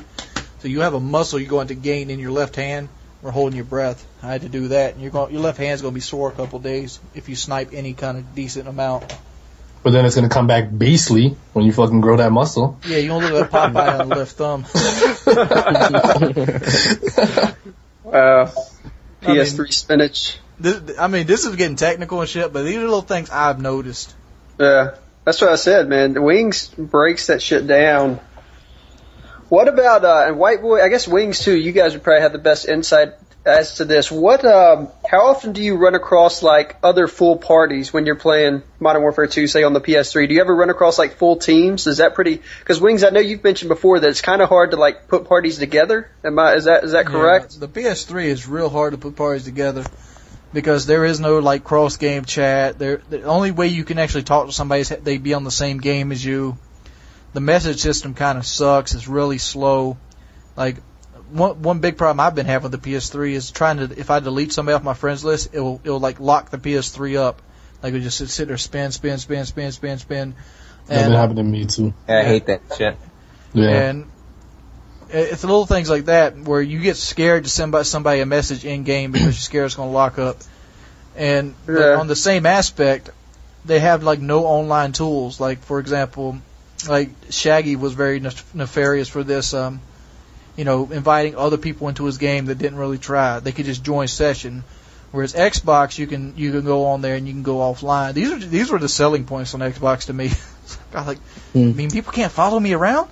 So you have a muscle you're going to gain in your left hand or holding your breath. I had to do that, and your left hand's going to be sore a couple days if you snipe any kind of decent amount. But then it's going to come back beastly when you fucking grow that muscle. Yeah, you don't look like Popeye on the left thumb. Wow. PS3 spinach. This is getting technical and shit, but these are little things I've noticed. Yeah, that's what I said, man. The Wings breaks that shit down. What about, and Whiteboy, I guess Wings too, you guys would probably have the best insight as to this. How often do you run across, like, other full parties when you're playing Modern Warfare 2, say on the PS3? Do you ever run across, like, full teams? Is that pretty, because Wings, I know you've mentioned before that it's kind of hard to, like, put parties together. Is that correct? Yeah, the PS3 is real hard to put parties together. Because there is no like cross game chat. The only way you can actually talk to somebody is they be on the same game as you. The message system kind of sucks. It's really slow. Like one big problem I've been having with the PS3 is if I delete somebody off my friends list, it'll like lock the PS3 up. Like it just sit there spin. That's been happening to me too. Yeah, I hate that shit. Yeah. And it's little things like that where you get scared to send somebody a message in game because you're scared it's going to lock up. And on the same aspect, they have like no online tools. Like for example, like Shaggy was very nefarious for this. Inviting other people into his game that didn't really try. They could just join session. Whereas Xbox, you can go on there and you can go offline. These were the selling points on Xbox to me. People can't follow me around.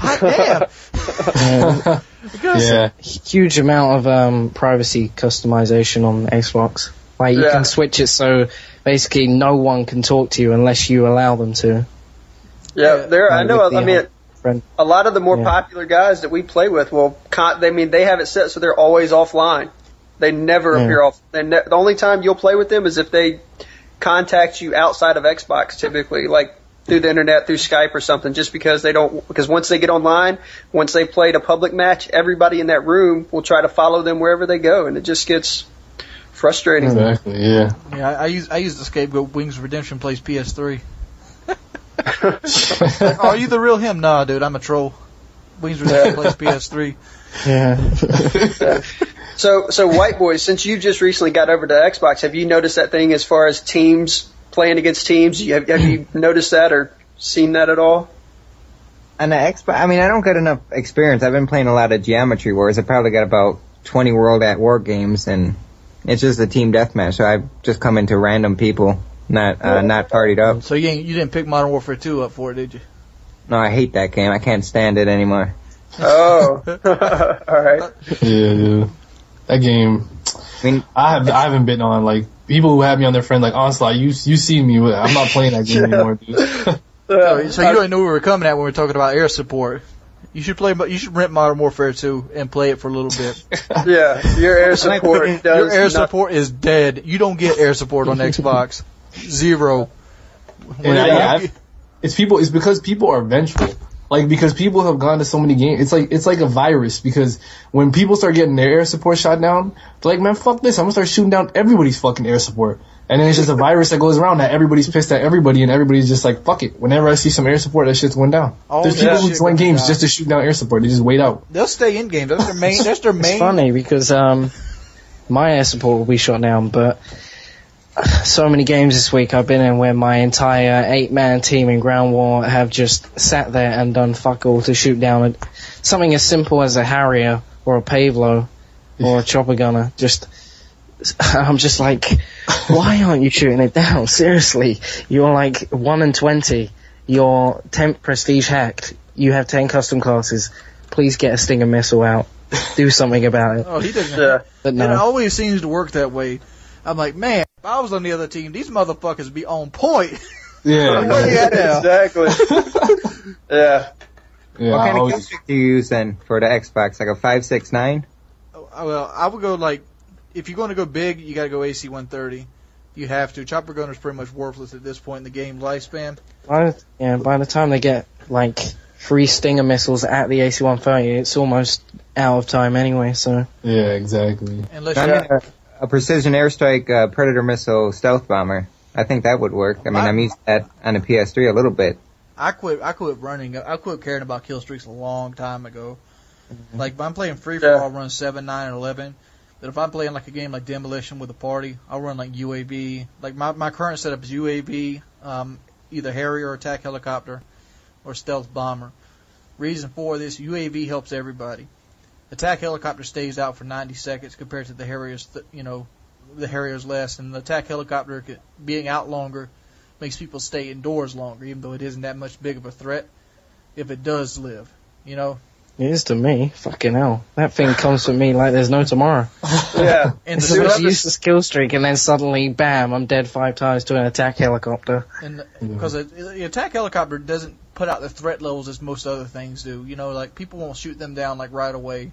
Hot damn! Because huge amount of privacy customization on Xbox. Like you can switch it so basically no one can talk to you unless you allow them to. Yeah, I know. A lot of the more popular guys that we play with, they have it set so they're always offline. They never appear off. The only time you'll play with them is if they contact you outside of Xbox, typically, like through the internet, through Skype or something, just because because once they get online, once they played a public match, everybody in that room will try to follow them wherever they go, and it just gets frustrating. Exactly, yeah. Yeah, I use the scapegoat. Wings Redemption plays PS3. Are you the real him? Nah, dude, I'm a troll. Wings Redemption plays PS3. Yeah. So White Boy, since you just recently got over to Xbox, have you noticed that thing as far as teams playing against teams? Have you noticed that or seen that at all? On the Xbox, I mean, I don't get enough experience. I've been playing a lot of Geometry Wars. I probably got about 20 World at War games, and it's just a team deathmatch. So I've just come into random people, not partied up. So you didn't pick Modern Warfare 2 up for it, did you? No, I hate that game. I can't stand it anymore. Oh, all right. Yeah. That game, I mean, I haven't been on, like, people who have me on their friend, like, Onslaught, you see me, I'm not playing that game anymore, dude. So you already knew where we were coming at when we were talking about air support. You should rent Modern Warfare 2 and play it for a little bit. Yeah, your air support support is dead. You don't get air support on Xbox. Zero. It's because people are vengeful. Like, because people have gone to so many games, it's like a virus, because when people start getting their air support shot down, they're like, man, fuck this, I'm gonna start shooting down everybody's fucking air support. And then it's just a virus that goes around that everybody's pissed at everybody, and everybody's just like, fuck it. Whenever I see some air support, that shit's going down. There's people who join games just to shoot down air support. They just wait out. They'll stay in games. That's their main. It's funny because my air support will be shot down, but so many games this week I've been in where my entire 8-man team in Ground War have just sat there and done fuck all to shoot down something as simple as a Harrier or a Pavlo or a chopper gunner. I'm just like, why aren't you shooting it down? Seriously, you're like 1 in 20. You're 10 prestige hacked. You have 10 custom classes. Please get a Stinger missile out. Do something about it. Oh, he doesn't. But no. It always seems to work that way. I'm like, man, if I was on the other team, these motherfuckers would be on point. Yeah. Where you at now? Exactly. Yeah. What kind of kill streak do you use then for the Xbox? Like a 5.69? Well, I would go like, if you're going to go big, you got to go AC-130. You have to. Chopper gunner's pretty much worthless at this point in the game lifespan. By the time they get like 3 Stinger missiles at the AC-130, it's almost out of time anyway. So yeah, exactly. Unless a precision airstrike Predator missile stealth bomber. I think that would work. I mean, I'm used to that on the PS3 a little bit. I quit running. I quit caring about kill streaks a long time ago. Mm-hmm. Like, if I'm playing free for all, I'll run 7, 9, and 11. But if I'm playing like a game like Demolition with a party, I'll run like UAV. Like my current setup is UAV, either Harrier or attack helicopter, or stealth bomber. Reason for this: UAV helps everybody. Attack helicopter stays out for 90 seconds compared to the Harriers. The Harriers less, and the attack helicopter being out longer makes people stay indoors longer, even though it isn't that much big of a threat. If it does live, It is to me. Fucking hell. That thing comes for me like there's no tomorrow. Yeah. And it's the most useless kill streak, and then suddenly, bam, I'm dead 5 times to an attack helicopter. And because the attack helicopter doesn't put out the threat levels as most other things do. Like, people won't shoot them down, like, right away.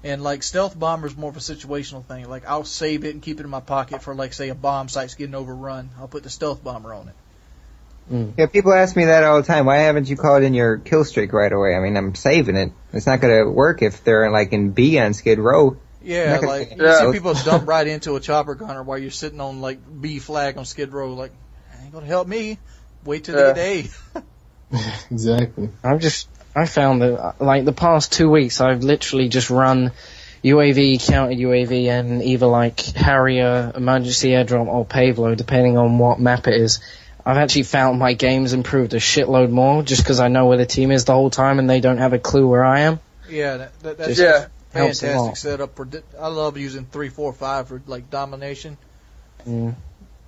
And, like, stealth bomber is more of a situational thing. Like, I'll save it and keep it in my pocket for, like, say, a bomb site's getting overrun. I'll put the stealth bomber on it. Yeah, people ask me that all the time. Why haven't you called in your kill streak right away? I mean, I'm saving it. It's not going to work if they're like in B on Skid Row. Yeah, like you see people dump right into a chopper gunner while you're sitting on like B flag on Skid Row. Like, ain't gonna help me. Wait till the day. Exactly. I found that like the past 2 weeks, I've literally just run UAV, counter UAV, and either like Harrier, emergency airdrop, or Pavlo, depending on what map it is. I've actually found my game's improved a shitload more just because I know where the team is the whole time and they don't have a clue where I am. Yeah, that's fantastic setup. I love using 3, 4, 5 for like domination. Mm.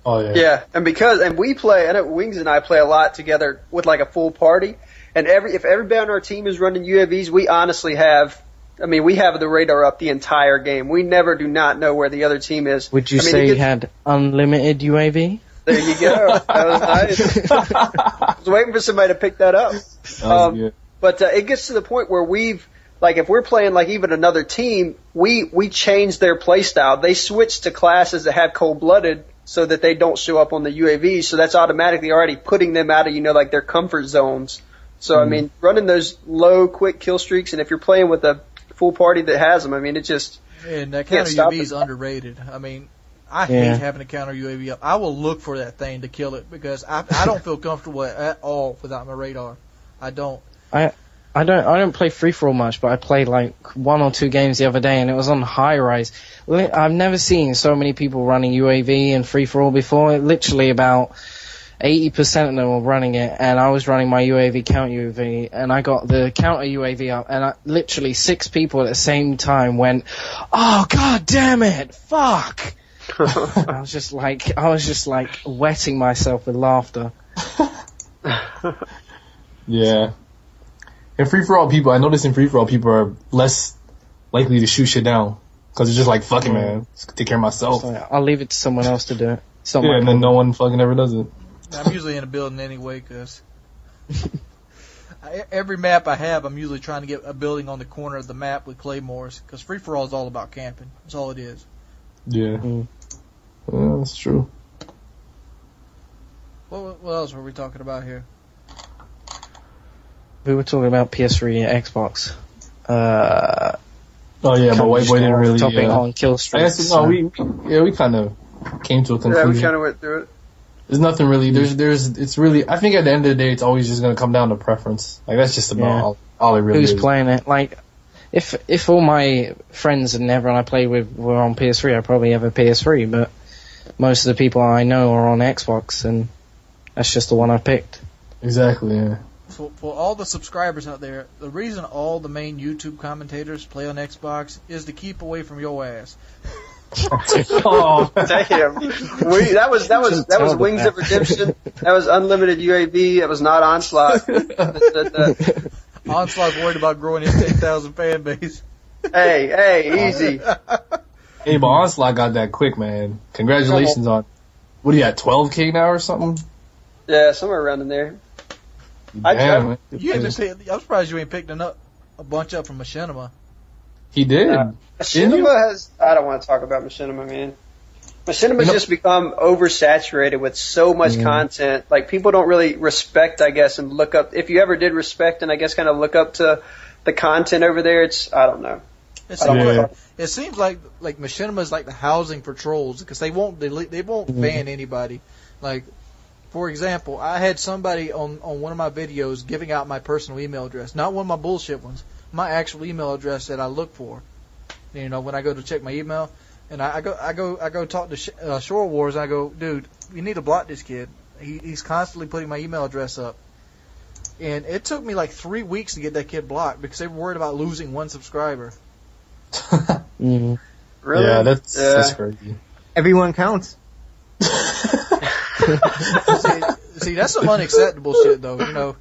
Oh yeah. Yeah, and we play. I know Wings and I play a lot together with like a full party. And if everybody on our team is running UAVs, we honestly have. I mean, we have the radar up the entire game. We never do not know where the other team is. Would you say you had unlimited UAV? There you go. That was nice. I was waiting for somebody to pick that up. But it gets to the point where if we're playing like even another team, we change their play style. They switch to classes that have cold-blooded so that they don't show up on the UAV. So that's automatically already putting them out of, like their comfort zones. So, I mean, running those low, quick kill streaks, and if you're playing with a full party that has them, I mean, it just and that counter UAV is underrated. I mean, I hate having a counter UAV up. I will look for that thing to kill it because I don't feel comfortable at all without my radar. I don't. I don't play free-for-all much, but I played like 1 or 2 games the other day, and it was on high rise. I've never seen so many people running UAV and free-for-all before. Literally about 80% of them were running it, and I was running my UAV counter UAV, and I got the counter UAV up, and literally 6 people at the same time went, "Oh god damn it, fuck!" I was just like wetting myself with laughter. Yeah. In free-for-all people, I noticed in free-for-all people are less likely to shoot shit down. Because it's just like, fuck it, man. Just take care of myself. I'll leave it to someone else to do it. Yeah, and then no one fucking ever does it. I'm usually in a building anyway, because every map I have, I'm usually trying to get a building on the corner of the map with claymores. Because free-for-all is all about camping. That's all it is. Yeah. Yeah, that's true. What else were we talking about here? We were talking about PS3 and Xbox. Oh yeah, but Whiteboy didn't really. Topic on kill streaks. We kind of came to a conclusion. Yeah, we kind of went through it. There's nothing really. It's really. I think at the end of the day, it's always just gonna come down to preference. Like that's just about all it really is. Who's playing it? Like, if all my friends and everyone I played with were on PS3, I'd probably have a PS3. But most of the people I know are on Xbox, and that's just the one I picked. Exactly. Yeah. For all the subscribers out there, the reason all the main YouTube commentators play on Xbox is to keep away from your ass. Oh damn! That was Wings of Redemption. That was Unlimited UAV. That was not Onslaught. Onslaught's worried about growing his 10,000 fan base. Hey, easy. Hey, but Onslaught got that quick, man. Congratulations on. What are you at, 12K now or something? Yeah, somewhere around in there. Damn, I'm surprised you ain't picked a bunch up from Machinima. He did. Machinima has. I don't want to talk about Machinima, man. Machinima's just become oversaturated with so much content. Like people don't really respect, I guess, and look up. If you ever did respect, and I guess kind of look up to the content over there, I don't know. It seems like Machinima is like the housing for trolls because they won't ban anybody. Like. For example, I had somebody on one of my videos giving out my personal email address, not one of my bullshit ones, my actual email address that I look for. You know, when I go to check my email, and I go talk to Shore Wars, and I go, dude, you need to block this kid. He's constantly putting my email address up, and it took me like 3 weeks to get that kid blocked because they were worried about losing one subscriber. Really? Yeah, that's crazy. Everyone counts. See, that's some unacceptable shit, though. You know.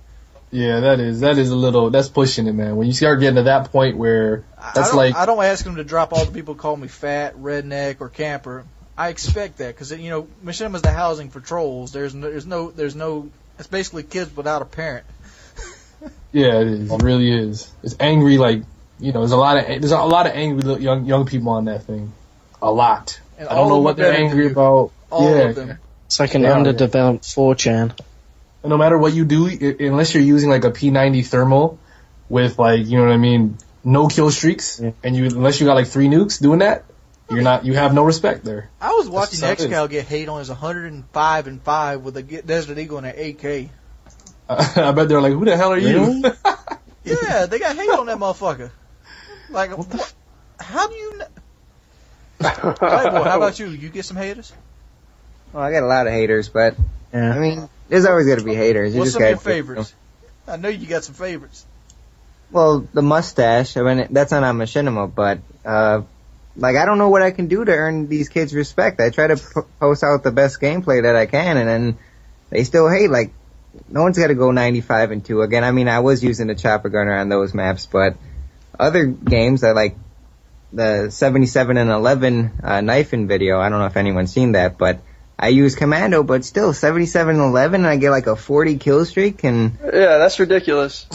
Yeah, that is that's pushing it, man. When you start getting to that point where I don't ask them to drop all the people who call me fat, redneck, or camper. I expect that because Machinima's the housing for trolls. There's no. It's basically kids without a parent. Yeah, it is. It really is. It's angry, like there's a lot of angry young people on that thing. A lot. And I don't know what they're angry about. All of them. It's like an underdeveloped 4chan. And no matter what you do, unless you're using like a P90 thermal with like, you know what I mean, no kill streaks, and unless you got like 3 nukes doing that, you have no respect there. I was watching XCal get hate on his 105-5 with a Desert Eagle and an AK. I bet they're like, who the hell are you? Yeah, they got hate on that motherfucker. Like, how do you know? Whiteboy, how about you? You get some haters? Well, I got a lot of haters, but I mean, there's always got to be haters. What's some of your favorites? I know you got some favorites. Well, the mustache. I mean, that's not on Machinima, but like I don't know what I can do to earn these kids' respect. I try to post out the best gameplay that I can, and then they still hate. Like, no one's got to go 95-2 again. I mean, I was using the chopper gunner on those maps, but other games I like. The 77-11 knifing video. I don't know if anyone's seen that, but I use commando, but still 77-11, and I get like a 40 kill streak, and yeah, that's ridiculous.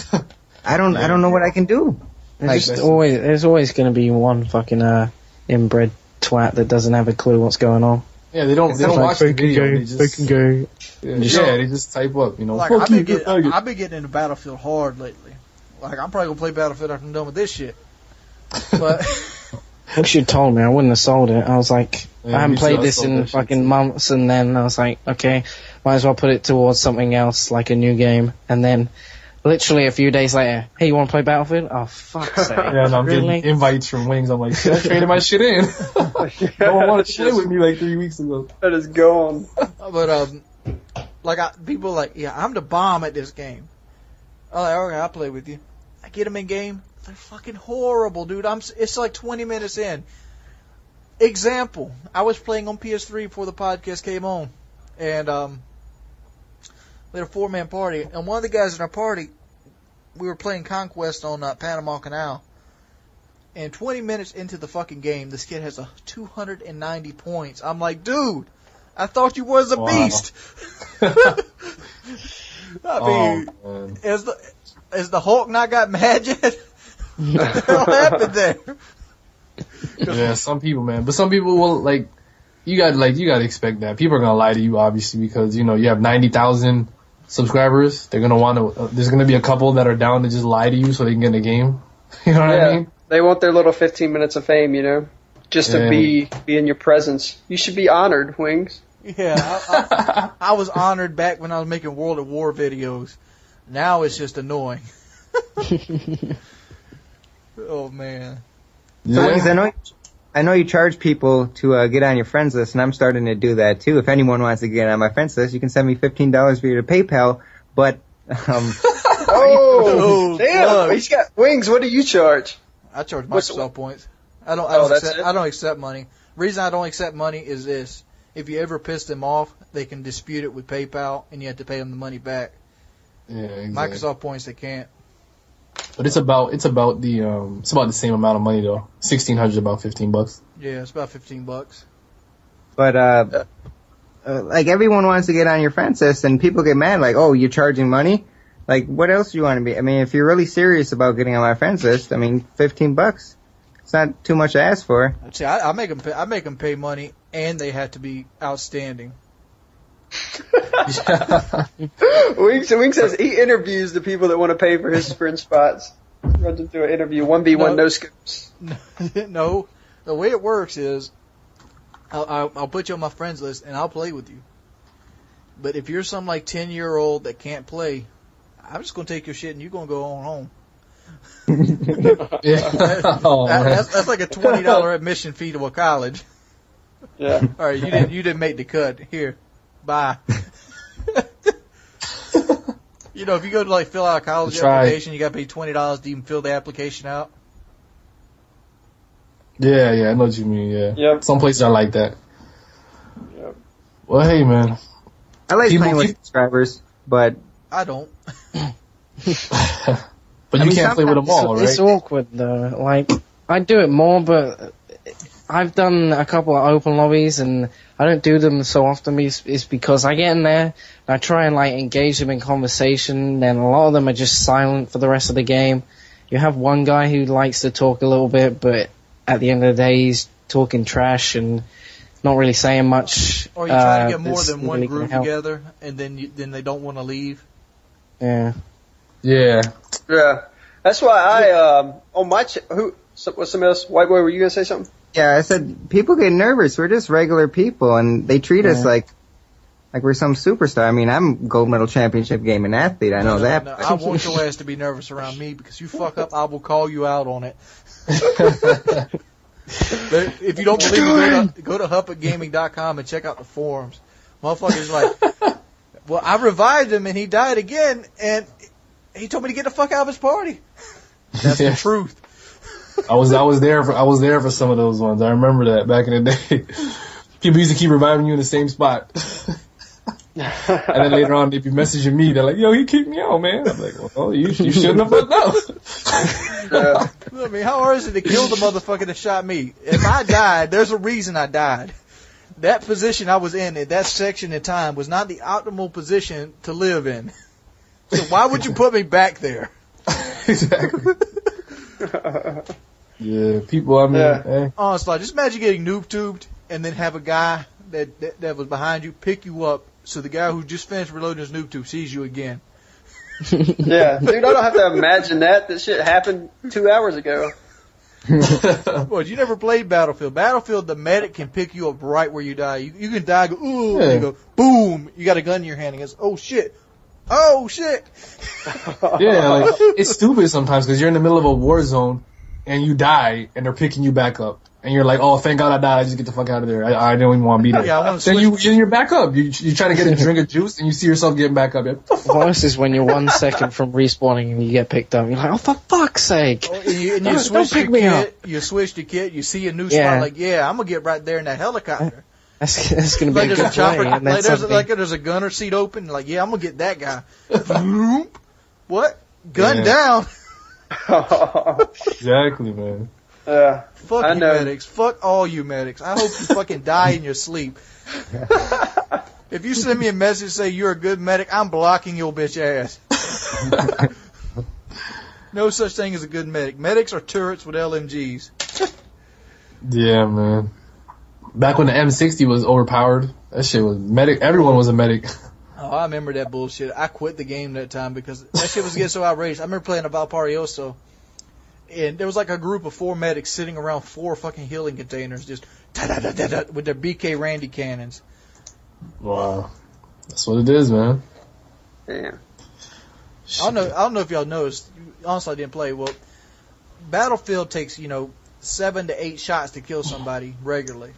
I don't know what I can do. There's always going to be one fucking inbred twat that doesn't have a clue what's going on. Yeah, they don't watch the video. They just type up. Like I've been getting into Battlefield hard lately. Like I'm probably gonna play Battlefield after I'm done with this shit. But you should have told me. I wouldn't have sold it. I was like, I haven't played this in fucking months, and then I was like, okay, might as well put it towards something else, like a new game. And then literally a few days later, hey, you want to play Battlefield? Oh, fuck's sake. Yeah, no, I'm Really? getting invites from Wings. I'm like, shit, I traded my shit in. No one wanted to play with me like 3 weeks ago. That is gone. But people are like, yeah, I'm the bomb at this game. I'm like, okay, I'll play with you. I get them in game. They're fucking horrible, dude. It's like 20 minutes in. Example, I was playing on PS3 before the podcast came on, and we had a 4-man party, and one of the guys in our party, we were playing Conquest on Panama Canal, and 20 minutes into the fucking game, this kid has 290 points. I'm like, dude, I thought you was a beast. I mean, has the Hulk not got mad yet? What the hell happened there? Yeah, some people, man. But some people will, you gotta expect that. People are gonna lie to you, obviously, because, you have 90,000 subscribers. They're gonna there's gonna be a couple that are down to just lie to you so they can get in the game. You know what I mean? They want their little 15 minutes of fame, just to be in your presence. You should be honored, Wings. Yeah, I was honored back when I was making World at War videos. Now it's just annoying. Oh, man. So, Wings, I know you charge people to get on your friends list, and I'm starting to do that too. If anyone wants to get on my friends list, you can send me $15 via PayPal. But oh, damn! He's got Wings. What do you charge? I charge Microsoft points. I don't accept money. Reason I don't accept money is this: if you ever piss them off, they can dispute it with PayPal, and you have to pay them the money back. Yeah, exactly. Microsoft points they can't. But it's about the same amount of money though. 1,600 is about $15. Yeah, it's about $15. But everyone wants to get on your friends list, and people get mad, like, oh, you're charging money? Like, what else do you want to be? I mean, if you're really serious about getting on my friends list, I mean, $15. It's not too much to ask for. See, I make them pay money, and they have to be outstanding. Wings says he interviews the people that want to pay for his friend spots. Runs them through an interview, 1v1 no scoops. No, the way it works is I'll put you on my friends list and I'll play with you. But if you're some 10-year-old that can't play, I'm just gonna take your shit and you're gonna go on home. That's like a $20 admission fee to a college. Yeah. All right, you didn't make the cut. Here. Bye. If you go to fill out a college application, you got to pay $20 to even fill the application out. Yeah, I know what you mean. Yeah. Yep. Some places are like that. Yep. Well, hey, man. I like playing with subscribers, but I don't. But you can't play with them all, right? It's awkward though. I do it more, but I've done a couple of open lobbies and I don't do them so often. It's because I get in there and I try and engage them in conversation. Then a lot of them are just silent for the rest of the game. You have one guy who likes to talk a little bit, but at the end of the day, he's talking trash and not really saying much. Or you try to get more than one group together, and then they don't want to leave. Yeah. Yeah. Yeah. That's why I on my what's something else? Whiteboy, were you gonna say something? yeah, I said people get nervous. We're just regular people, and they treat us like we're some superstar. I mean, I'm gold medal championship gaming athlete. I know that. No, I want your ass to be nervous around me because you fuck up, I will call you out on it. If you don't believe me, go to HuppetGaming.com and check out the forums. Motherfuckers like, well, I revived him and he died again, and he told me to get the fuck out of his party. That's the truth. I was there for some of those ones. I remember that back in the day. People used to keep reviving you in the same spot. And then later on, they'd be messaging me. They're like, "Yo, he kicked me out, man." I'm like, "Well, you shouldn't have fucked out." I mean, how hard is it to kill the motherfucker that shot me? If I died, there's a reason I died. That position I was in at that section in time was not the optimal position to live in. So why would you put me back there? Exactly. Yeah, people. I mean, honestly, just imagine getting noob-tubed and then have a guy that was behind you pick you up, so the guy who just finished reloading his noob tube sees you again. Yeah, dude, I don't have to imagine that. This shit happened 2 hours ago. Well, you never played Battlefield. Battlefield, the medic can pick you up right where you die. You can die, go, ooh, and you go, boom, you got a gun in your hand, and he goes, oh shit, Oh shit! Yeah, like it's stupid sometimes because you're in the middle of a war zone and you die and they're picking you back up and you're like, oh, thank God I died. I just get the fuck out of there. I don't even want to be there. Yeah, I then you're back up. You're trying to get a drink of juice and you see yourself getting back up. Worse is when you're 1 second from respawning and you get picked up. You're like, oh, for fuck's sake! Oh, and you don't switch pick your me kit. up. You switch the kit. You see a new Yeah. spot. Like, yeah, I'm gonna get right there in that helicopter. That's going to be Like a there's a good chopper. play. And then There's a gunner seat open. Like, yeah, I'm gonna get that guy. What? Gun down. Exactly, man. Fuck I you know. medics. Fuck all you medics. I hope you fucking die in your sleep. If you send me a message say you're a good medic, I'm blocking your bitch ass. No such thing as a good medic. Medics are turrets with LMGs. Yeah, man. Back when the M60 was overpowered, that shit was medic. Everyone was a medic. Oh, I remember that bullshit. I quit the game that time because that shit was getting so outrageous. I remember playing a Valparaiso, and there was like a group of 4 medics sitting around 4 fucking healing containers, just da-da-da-da-da, with their BK Randy cannons. Wow, that's what it is, man. Yeah. I don't know if y'all noticed. Honestly, I didn't play. Well, Battlefield takes 7 to 8 shots to kill somebody regularly,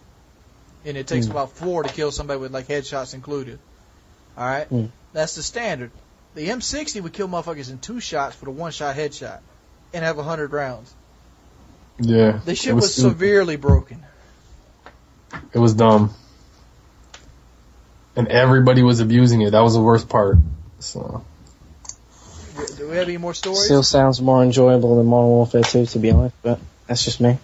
and it takes about 4 to kill somebody with like headshots included. All right, that's the standard. The M60 would kill motherfuckers in 2 shots with a 1-shot headshot, and have 100 rounds. Yeah, The shit was severely broken. It was dumb, and everybody was abusing it. That was the worst part. So. Do we have any more stories? Still sounds more enjoyable than Modern Warfare 2, to be honest, but that's just me.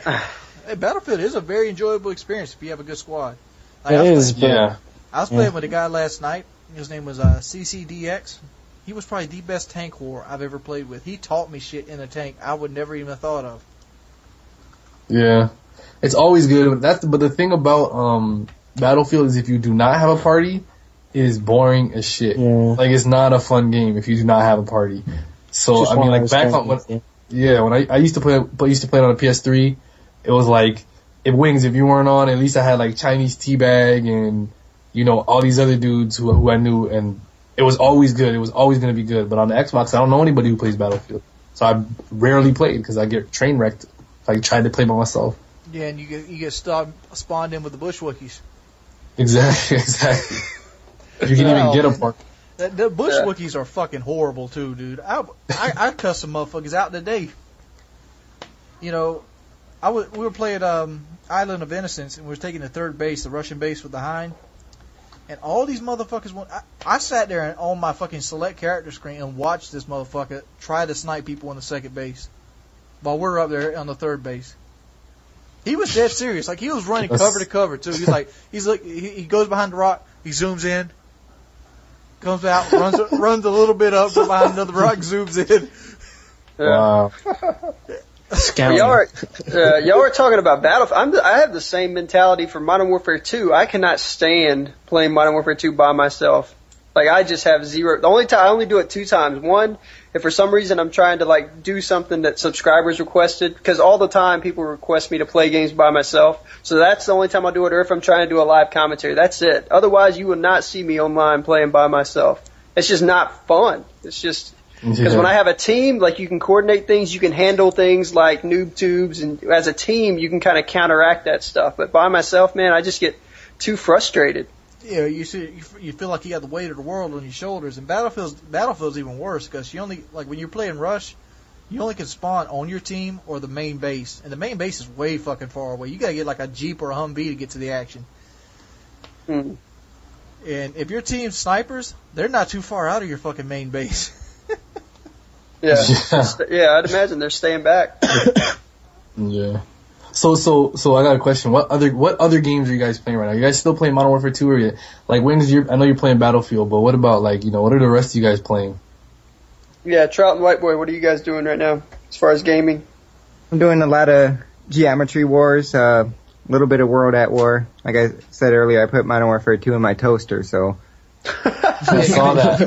Hey, Battlefield is a very enjoyable experience if you have a good squad. Like, It is, but Yeah. I was playing with a guy last night. His name was CCDX. He was probably the best tank war I've ever played with. He taught me shit in a tank I would never even have thought of. Yeah, it's always good. But the thing about Battlefield is if you do not have a party, it is boring as shit. Yeah. Like it's not a fun game if you do not have a party. So Just I mean, one of like those back on games, when I used to play it on a PS3, it was like if you weren't on, at least I had like Chinese Teabag and all these other dudes who I knew, and it was always good. It was always going to be good. But on the Xbox, I don't know anybody who plays Battlefield, so I rarely played because I get train wrecked if I tried to play by myself. Yeah, and you get spawned in with the Bushwookies. Exactly. You can even get a part. The Bushwookies are fucking horrible too, dude. I cussed some motherfuckers out today. We were playing Island of Innocence, and we were taking the third base, the Russian base with the Hind. And all these motherfuckers I sat there on my fucking select character screen and watched this motherfucker try to snipe people on the second base while we're up there on the third base. He was dead serious. Like, he was running cover to cover, too. He goes behind the rock, he zooms in, comes out, runs a little bit up, goes behind another rock, zooms in. Wow. Y'all are talking about Battlefield. I have the same mentality for Modern Warfare 2. I cannot stand playing Modern Warfare 2 by myself. Like, I just have zero. The only time I only do it 2 times. One, if for some reason I'm trying to like do something that subscribers requested, because all the time people request me to play games by myself. So that's the only time I do it, or if I'm trying to do a live commentary. That's it. Otherwise, you will not see me online playing by myself. It's just not fun. It's just. Because when I have a team, like, you can coordinate things, you can handle things like noob-tubers, and as a team, you can kind of counteract that stuff. But by myself, man, I just get too frustrated. Yeah, you feel like you got the weight of the world on your shoulders. And Battlefield's even worse because you only, like, when you're playing Rush, you only can spawn on your team or the main base, and the main base is way fucking far away. You gotta get like a Jeep or a Humvee to get to the action. Mm. And if your team's snipers, they're not too far out of your fucking main base. Yeah, I'd imagine they're staying back. Yeah. So I got a question. What other games are you guys playing right now? You guys still playing Modern Warfare 2 or like I know you're playing Battlefield, but what about like, what are the rest of you guys playing? Yeah, Trout and Whiteboy, what are you guys doing right now as far as gaming? I'm doing a lot of Geometry Wars, a little bit of World at War. Like I said earlier, I put Modern Warfare 2 in my toaster, so. I saw that.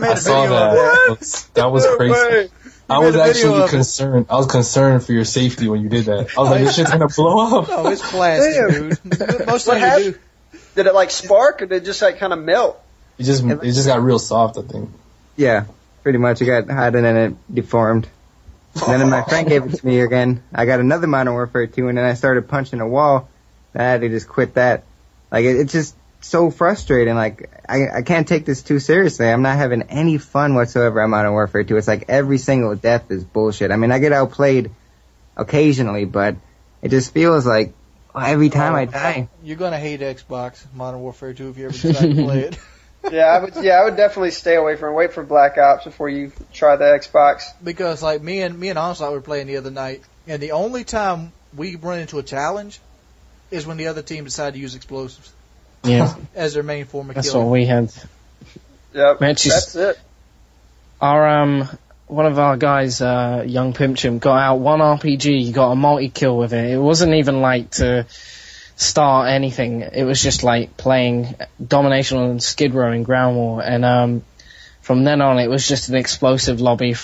That was crazy. I was actually concerned. I was concerned for your safety when you did that. I was like, this shit's gonna blow up. No, it's plastic, dude. Most likely do. Did it like spark, or did it just like kind of melt? It just got real soft, I think. Yeah, pretty much. It got hot and then it deformed. And then my friend gave it to me again. I got another Modern Warfare 2, and then I started punching a wall. I had to just quit that. Like, it's just so frustrating. Like, I can't take this too seriously. I'm not having any fun whatsoever on Modern Warfare 2. It's like every single death is bullshit. I mean, I get outplayed occasionally, but it just feels like every time I die. You're gonna hate Xbox Modern Warfare 2 if you ever decide to play it. I would definitely stay away from it. Wait for Black Ops before you try the Xbox. Because like me and Onslaught were playing the other night, and the only time we run into a challenge is when the other team decide to use explosives. Yeah. As their main form of That's killing. what we had. Yep, Matches. that's it. Our one of our guys, Young Pimpchim, got out one RPG, got a multi-kill with it. It wasn't even like to start anything. It was just like playing Domination on Skid Row in Ground War, and from then on it was just an explosive lobby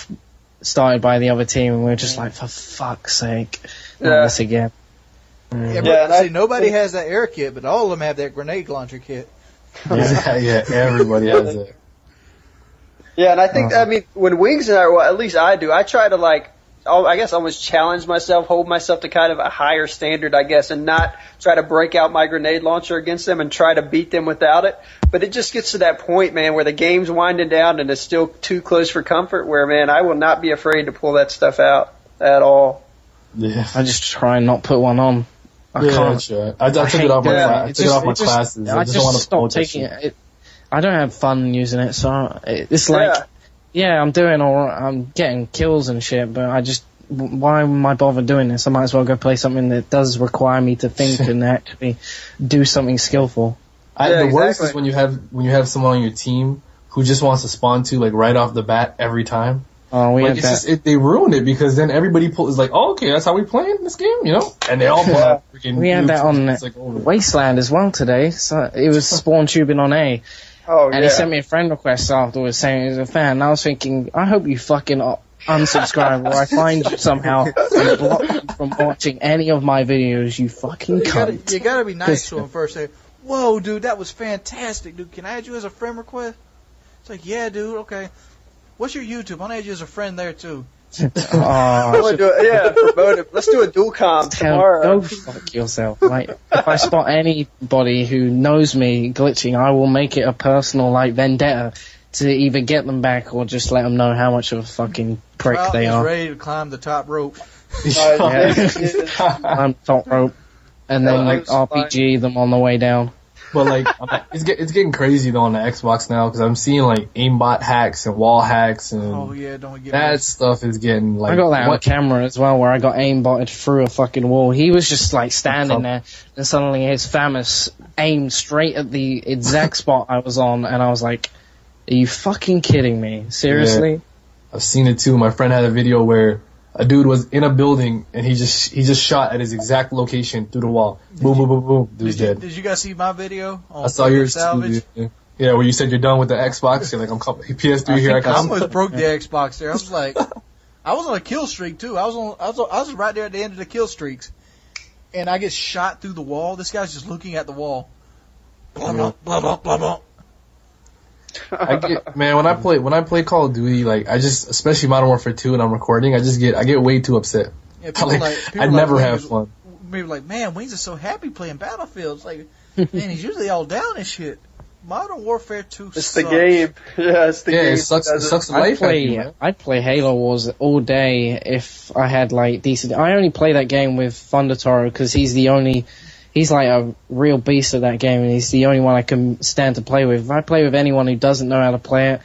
started by the other team, and we were just like, for fuck's sake, not this again. See, nobody has that air kit, but all of them have that grenade launcher kit. Yeah, everybody has it. Yeah, and I think, I mean, when Wings and I, well, at least I do, I try to like, I guess almost challenge myself, hold myself to kind of a higher standard, I guess, and not try to break out my grenade launcher against them and try to beat them without it. But it just gets to that point, man, where the game's winding down and it's still too close for comfort, where, man, I will not be afraid to pull that stuff out at all. Yeah. I just try and not put one on. I can't. Sure. I took it off my classes. I just want to stopped taking it. I don't have fun using it, so it's like, I'm doing alright, I'm getting kills and shit, but why am I bother doing this? I might as well go play something that does require me to think and actually do something skillful. The worst is when you have someone on your team who just wants to spawn to like right off the bat every time. Oh, we had that. They ruined it because then everybody is like, oh, okay, that's how we play in this game, you know? And they all pull out freaking We had that on like Wasteland as well today. So it was spawn tubing on A. Oh, and he sent me a friend request afterwards saying he was a fan. And I was thinking, I hope you fucking unsubscribe or I find you somehow and block you from watching any of my videos, you fucking cunt. You gotta be nice to him first. Say, whoa, dude, that was fantastic, dude. Can I add you as a friend request? It's like, yeah, dude, okay. What's your YouTube? I'll add you as a friend there, too. Promote it. Let's do a dual com tomorrow. Go fuck yourself. Like, if I spot anybody who knows me glitching, I will make it a personal vendetta to either get them back or just let them know how much of a fucking prick they are. Ready to climb the top rope. Climb the top rope and then RPG them on the way down. But like, it's getting crazy though on the Xbox now because I'm seeing like aimbot hacks and wall hacks and don't get that stuff is getting like. I got that on camera as well, where I got aimbotted through a fucking wall. He was just like standing there, and suddenly his Famus aimed straight at the exact spot I was on, and I was like, "Are you fucking kidding me? Seriously?" Yeah. I've seen it too. My friend had a video where a dude was in a building and he just shot at his exact location through the wall. Boom, boom, boom, boom. Dude's dead. Did you guys see my video? I saw yours too. Yeah, where you said you're done with the Xbox. You're like, I'm PS3 here. I almost broke the Xbox there. I was like, I was on a kill streak too. I was right there at the end of the kill streaks, and I get shot through the wall. This guy's just looking at the wall. Blah blah blah blah blah blah. Man, when I play Call of Duty, like especially Modern Warfare 2, and I'm recording, I get way too upset. Yeah, I never have fun. People like, man, Wings is so happy playing Battlefield. It's like, man, he's usually all down and shit. Modern Warfare 2 It's the game. Yeah, it's the game. It sucks life out of you, I'd play Halo Wars all day if I had like decent. I only play that game with Thundertoro because he's like a real beast at that game, and he's the only one I can stand to play with. If I play with anyone who doesn't know how to play it,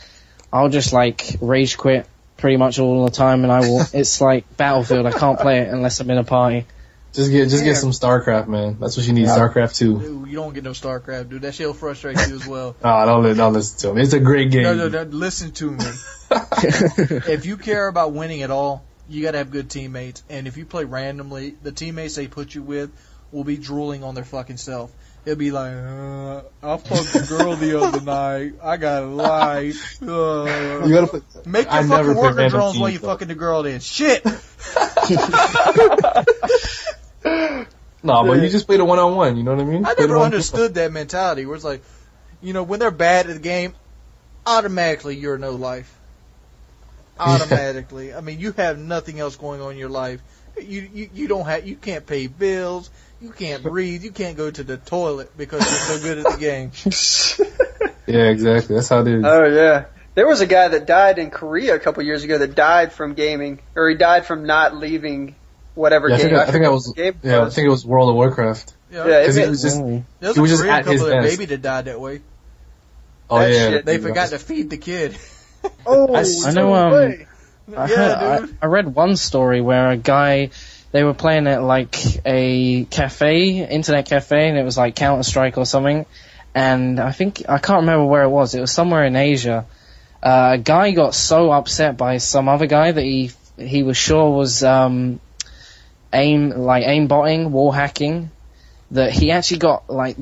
I'll just like rage quit pretty much all the time, and I will. It's like Battlefield. I can't play it unless I'm in a party. Just get some Starcraft, man. That's what you need. Starcraft 2. Dude, you don't get no Starcraft, dude. That shit'll frustrate you as well. Don't listen to him. It's a great game. No, listen to me. If you care about winning at all, you gotta have good teammates. And if you play randomly, the teammates they put you with will be drooling on their fucking self. It'll be like, I fucked a girl the other night. I got a life. You gotta make your fucking worker drones while you fucking the girl then. Shit! No, but you just played a one-on-one, you know what I mean? I never understood that mentality where it's like, You know, when they're bad at the game, automatically you're no life. Automatically. I mean, you have nothing else going on in your life. You can't pay bills, you can't breathe, you can't go to the toilet because you're so good at the game. Yeah, exactly. That's how it is. Oh yeah. There was a guy that died in Korea a couple years ago that died from gaming, or he died from not leaving whatever Yeah, game. I think it was World of Warcraft. Yeah, it he was just there's he was a just Korean at his couple that best. baby that died that way. Oh That yeah, shit. They forgot to feed the kid. Oh, I know. I read one story where a guy, they were playing at like a cafe, internet cafe, and it was like Counter-Strike or something. And I can't remember where it was. It was somewhere in Asia. A guy got so upset by some other guy that he was sure was aimbotting, wall hacking, that he actually got like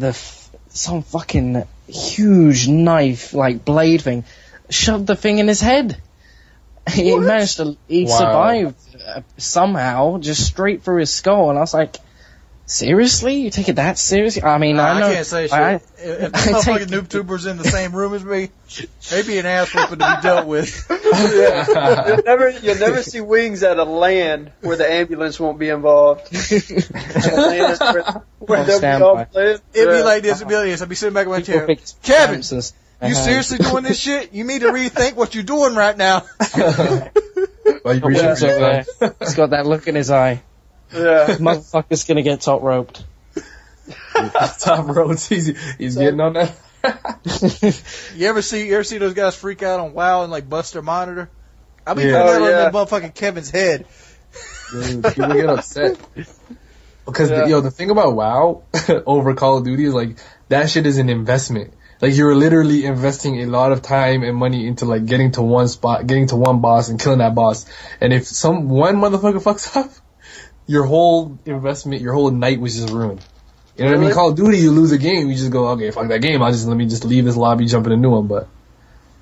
some fucking huge knife, like blade thing, shoved the thing in his head. He managed to, survived somehow, just straight through his skull, and I was like, seriously? You take it that seriously? I mean, I know. I can't say shit. If motherfucking noob-tubers in the same room as me, they'd be an ass whooping to be dealt with. Yeah. You'll never see Wings at a land where the ambulance won't be involved. Where they'll be all playing. It'd be like this. It'd be like this. I'd be sitting back in my chair. Kevin, you seriously doing this shit? You need to rethink what you're doing right now. Well, you reach over there. He's got that look in his eye. Yeah. This motherfucker's gonna get top roped. Top roads. He's getting on that. You ever see those guys freak out on WoW and like bust their monitor? I mean, on that motherfucking Kevin's head. Dude, people get upset. Because the thing about WoW over Call of Duty is like that shit is an investment. Like you're literally investing a lot of time and money into like getting to one spot, getting to one boss and killing that boss. And if one motherfucker fucks up, your whole investment, your whole night was just ruined. You know what I mean? Call of Duty, you lose a game, you just go, okay, fuck that game. Let me just leave this lobby, jump in a new one. But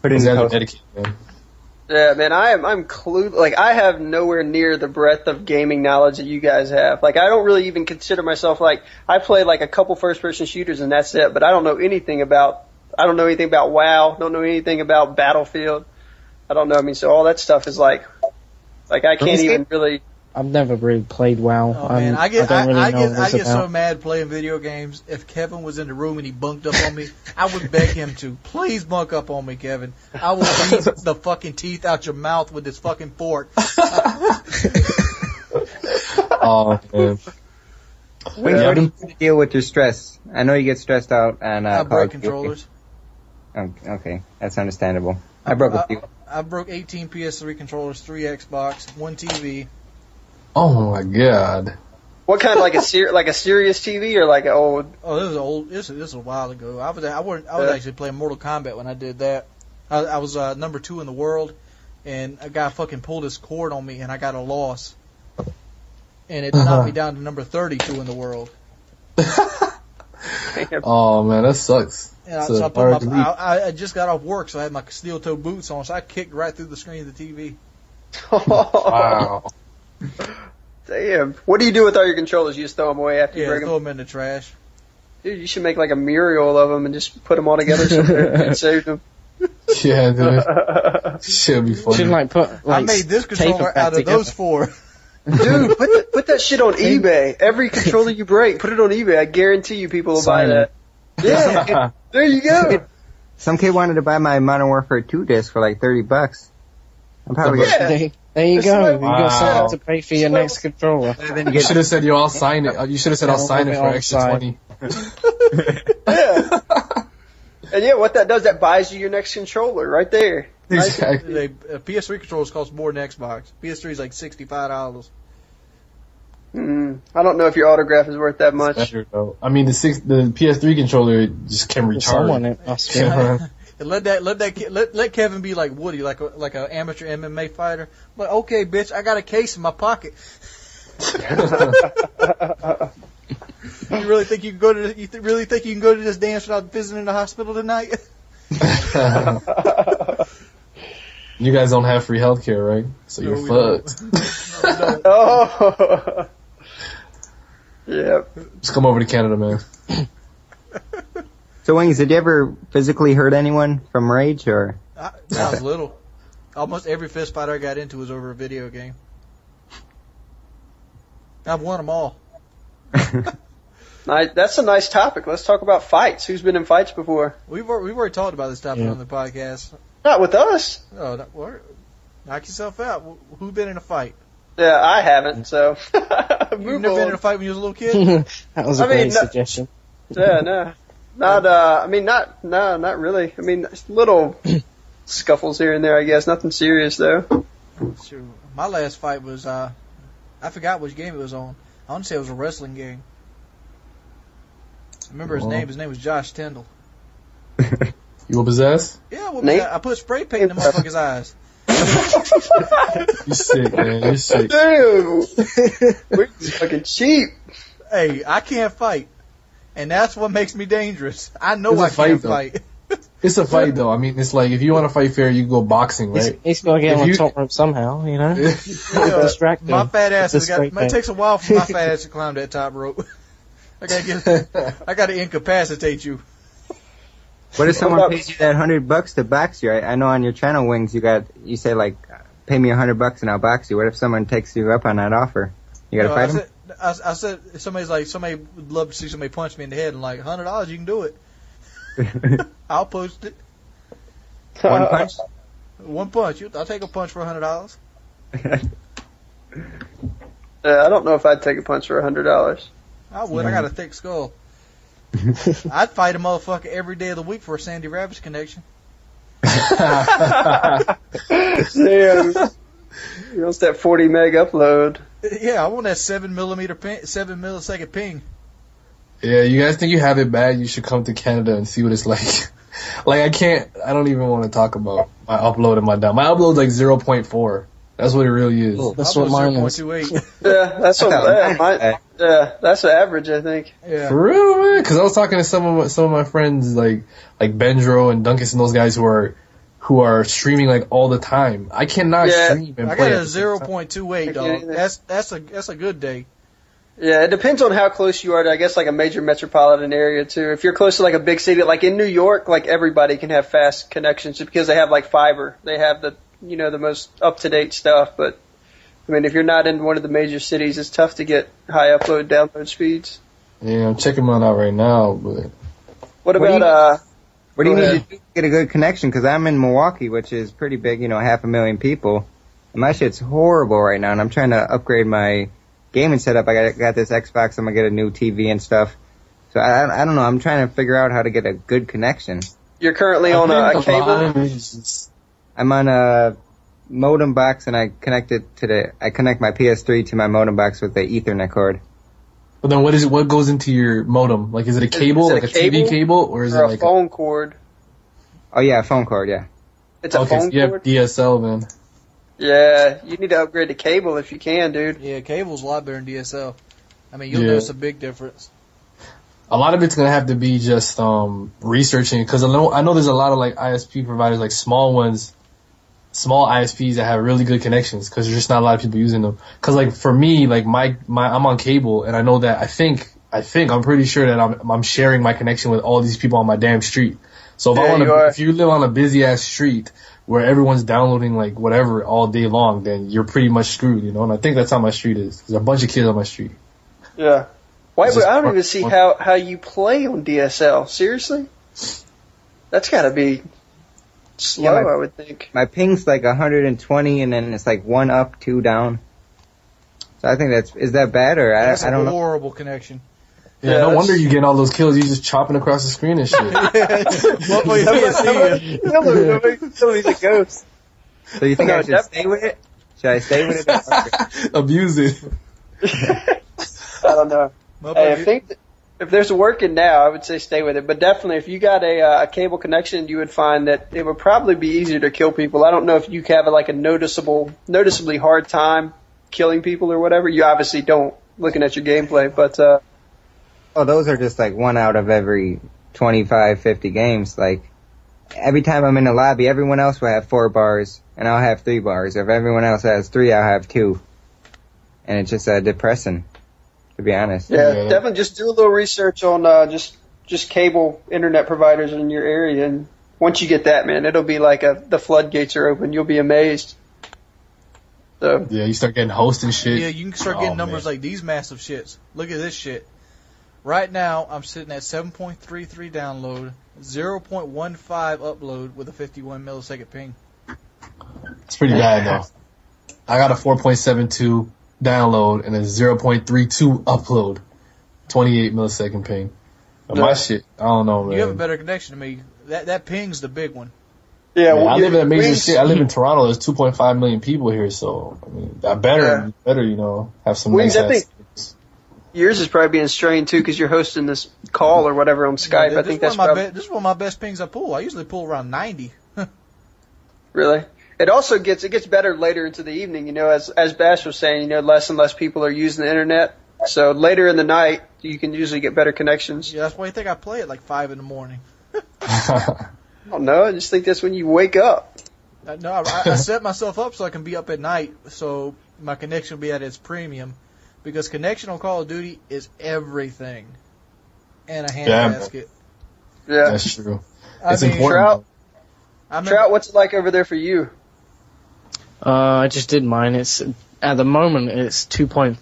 it's dedicated, man. Yeah, man, I'm clueless. Like, I have nowhere near the breadth of gaming knowledge that you guys have. Like, I don't really even consider myself, like, I play like a couple first-person shooters and that's it. But I don't know anything about WoW. Don't know anything about Battlefield. I don't know. I mean, so all that stuff is like I can't even really. I've never really played WoW. Oh man, I get so mad playing video games. If Kevin was in the room and he bunked up on me, I would beg him to please bunk up on me, Kevin. I will beat the fucking teeth out your mouth with this fucking fork. Oh man. How do you deal with your stress? I know you get stressed out and I broke controllers. Oh, okay, that's understandable. I broke a few. I broke 18 PS3 controllers, 3 Xbox, 1 TV. Oh my god. What kind of like a serious TV or like an old? Oh, this was old. This was a while ago. I was actually playing Mortal Kombat when I did that. I was number 2 in the world, and a guy fucking pulled his cord on me, and I got a loss, and it knocked me down to number 32 in the world. Oh man, that sucks. Yeah, so I just got off work, so I had my steel-toe boots on, so I kicked right through the screen of the TV. Wow. Damn. What do you do with all your controllers? You just throw them away after you break them? Throw them in the trash. Dude, you should make like a mural of them and just put them all together somewhere and save them. Yeah, dude. Should be funny. Should I made this controller out of those 4. Dude, put that shit on eBay. Every controller you break, put it on eBay. I guarantee you people will buy that. Yeah. There you go. Some kid wanted to buy my Modern Warfare 2 disc for like $30. I'm probably There you go. You Wow. got something to pay for your next controller. You should have said, "Yo, I'll sign it." You should have said, "I'll sign it for extra 20." Yeah. And yeah, what that does, that buys you your next controller right there. Exactly. PS3 controllers cost more than Xbox. PS3 is like $65. I don't know if your autograph is worth that much. Better, though. I mean, the PS3 controller just can recharge. Someone it must be. Let Kevin be like Woody, like an amateur MMA fighter. Like, okay, bitch, I got a case in my pocket. You really think you can go to this dance without visiting the hospital tonight? You guys don't have free healthcare, right? So you're fucked. No. Oh. Yeah. Just come over to Canada, man. So, Wings, did you ever physically hurt anyone from rage, or? I was little. Almost every fist fight I got into was over a video game. I've won them all. That's a nice topic. Let's talk about fights. Who's been in fights before? We've already talked about this topic on the podcast. Not with us. Oh, knock yourself out. Who's been in a fight? Yeah, I haven't. So You've never been in a fight when you was a little kid? That was a great suggestion. Yeah, no, not. Not really. I mean, little scuffles here and there. I guess nothing serious though. Sure. My last fight was I forgot which game it was on. I want to say it was a wrestling game. I remember his name. His name was Josh Tyndall. You were possessed? Yeah, I put spray paint in the motherfucker's eyes. You sick, man. You're sick. Damn. We're fucking cheap. Hey, I can't fight. And that's what makes me dangerous. I know I can't fight. It's a fight, though. I mean, it's like, if you want to fight fair, you go boxing, right? He's got to get on the top rope somehow, you know? Distract him. My fat ass it takes a while for my fat ass to climb that top rope. I gotta incapacitate you. What if someone pays you that $100 to box you? I know on your channel, Wings, you say like, pay me $100 and I'll box you. What if someone takes you up on that offer? You gotta fight him? I said somebody would love to see somebody punch me in the head, and like $100, you can do it. I'll post it. One punch? One punch. I'll take a punch for $100. I don't know if I'd take a punch for $100. I would. I got a thick skull. I'd fight a motherfucker every day of the week for a Sandy Ravage connection. Damn. You want that 40 meg upload? Yeah, I want that 7 millisecond ping. Yeah, you guys think you have it bad? You should come to Canada and see what it's like. Like, I don't even want to talk about my upload and my down. My upload's like 0.4. That's what it really is. Oh, that's what mine is. 0.28. Yeah, that's what that's the average, I think. Yeah. For real, man? Because I was talking to some of my friends, like Benjro and Dunkus and those guys who are streaming like all the time. I cannot stream and I play. got a 0.28, dog. That's a good day. Yeah, it depends on how close you are to, I guess, like a major metropolitan area too. If you're close to like a big city, like in New York, like everybody can have fast connections just because they have like fiber. They have the most up-to-date stuff. But I mean, if you're not in one of the major cities, it's tough to get high download speeds. Yeah, I'm checking mine out right now. But what do you need to do to get a good connection? Because I'm in Milwaukee, which is pretty big, 500,000 people. And my shit's horrible right now, and I'm trying to upgrade my gaming setup. I got this Xbox. I'm gonna get a new TV and stuff. So I don't know. I'm trying to figure out how to get a good connection. You're currently on a cable? I'm on a modem box, and I connect my PS3 to my modem box with the Ethernet cord. But then what goes into your modem? Like, is it a cable, like a TV cable, or is it like a phone cord? Oh yeah, a phone cord, yeah. It's a phone cord? You have DSL, man. Yeah, you need to upgrade to cable if you can, dude. Yeah, cable's a lot better than DSL. I mean, you'll notice a big difference. A lot of it's gonna have to be just researching, because I know there's a lot of like ISP providers, like small ISPs that have really good connections, because there's just not a lot of people using them. Because like for me, like I'm on cable, and I know that I'm pretty sure that I'm sharing my connection with all these people on my damn street. So if you live on a busy ass street where everyone's downloading like whatever all day long, then you're pretty much screwed, And I think that's how my street is. There's a bunch of kids on my street. Yeah. I don't even see how you play on DSL. Seriously? That's gotta be slow, I would think. My ping's like 120, and then it's like 1 up, 2 down. So I think is that bad, or I don't know. That's a horrible connection. Yeah, no wonder you're getting all those kills. You're just chopping across the screen and shit. He's a ghost. So you think I should stay with it? Should I stay with it? Abuse it. I don't know. Hey, I think if there's a working now, I would say stay with it. But definitely, if you got a cable connection, you would find that it would probably be easier to kill people. I don't know if you have like a noticeably hard time killing people or whatever. You obviously don't, looking at your gameplay, but oh, those are just like 1 out of every 25, 50 games. Like, every time I'm in the lobby, everyone else will have 4 bars, and I'll have 3 bars. If everyone else has 3, I'll have 2. And it's just depressing, to be honest. Yeah, definitely just do a little research on just just cable internet providers in your area, and once you get that, man, it'll be like the floodgates are open. You'll be amazed. So Yeah, you start getting hosts and shit. Yeah, you can start getting numbers like these massive shits. Look at this shit. Right now, I'm sitting at 7.33 download, 0.15 upload with a 51 millisecond ping. It's pretty bad though. I got a 4.72 download and a 0.32 upload, 28 millisecond ping. But my shit, I don't know, man. You have a better connection to me. That ping's the big one. yeah, I live in a major Wings- city. I live in Toronto. There's 2.5 million people here, so I mean, I better, you know, have some Wings, nice I think- ass. Yours is probably being strained too because you're hosting this call or whatever on Skype. Yeah, I think that's probably this is one of my best pings I pull. I usually pull around 90. really. It also gets better later into the evening. You know, as Bash was saying, you know, less and less people are using the internet. So later in the night, you can usually get better connections. Yeah, that's why you think I play at like 5 in the morning. I don't know. I just think that's when you wake up. No, I set myself up so I can be up at night, so my connection will be at its premium. Because connection on Call of Duty is everything. And a handbasket. Yeah. That's true. I It's mean, important. Trout, what's it like over there for you? I just did mine. It's at the moment it's 2.54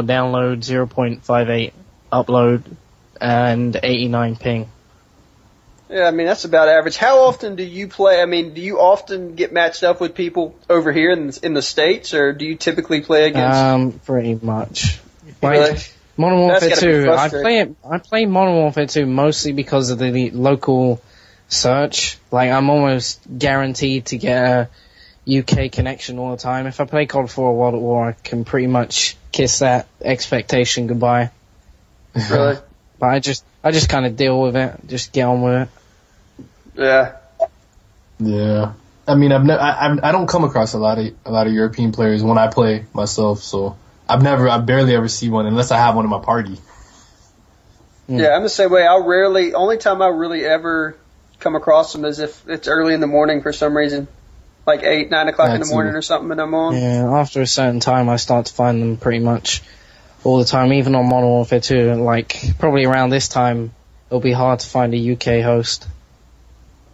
download, 0.58 upload, and 89 ping. Yeah, I mean, that's about average. How often do you play? I mean, do you often get matched up with people over here in the States, or do you typically play against? Pretty much. Really? Modern Warfare That's gotta be 2, frustrating. I play Modern Warfare 2 mostly because of the local search. Like, I'm almost guaranteed to get a UK connection all the time. If I play COD 4 or World at War, I can pretty much kiss that expectation goodbye. Really? But I just kind of deal with it, just get on with it. Yeah. Yeah. I mean, I don't come across a lot of European players when I play myself, so I barely ever see one unless I have one in my party. Yeah, I'm the same way. Only time I really ever come across them is if it's early in the morning for some reason. Like 8, 9 o'clock in the morning or something, and I'm on. Yeah, after a certain time, I start to find them pretty much all the time, even on Modern Warfare 2. Like, probably around this time, it'll be hard to find a UK host.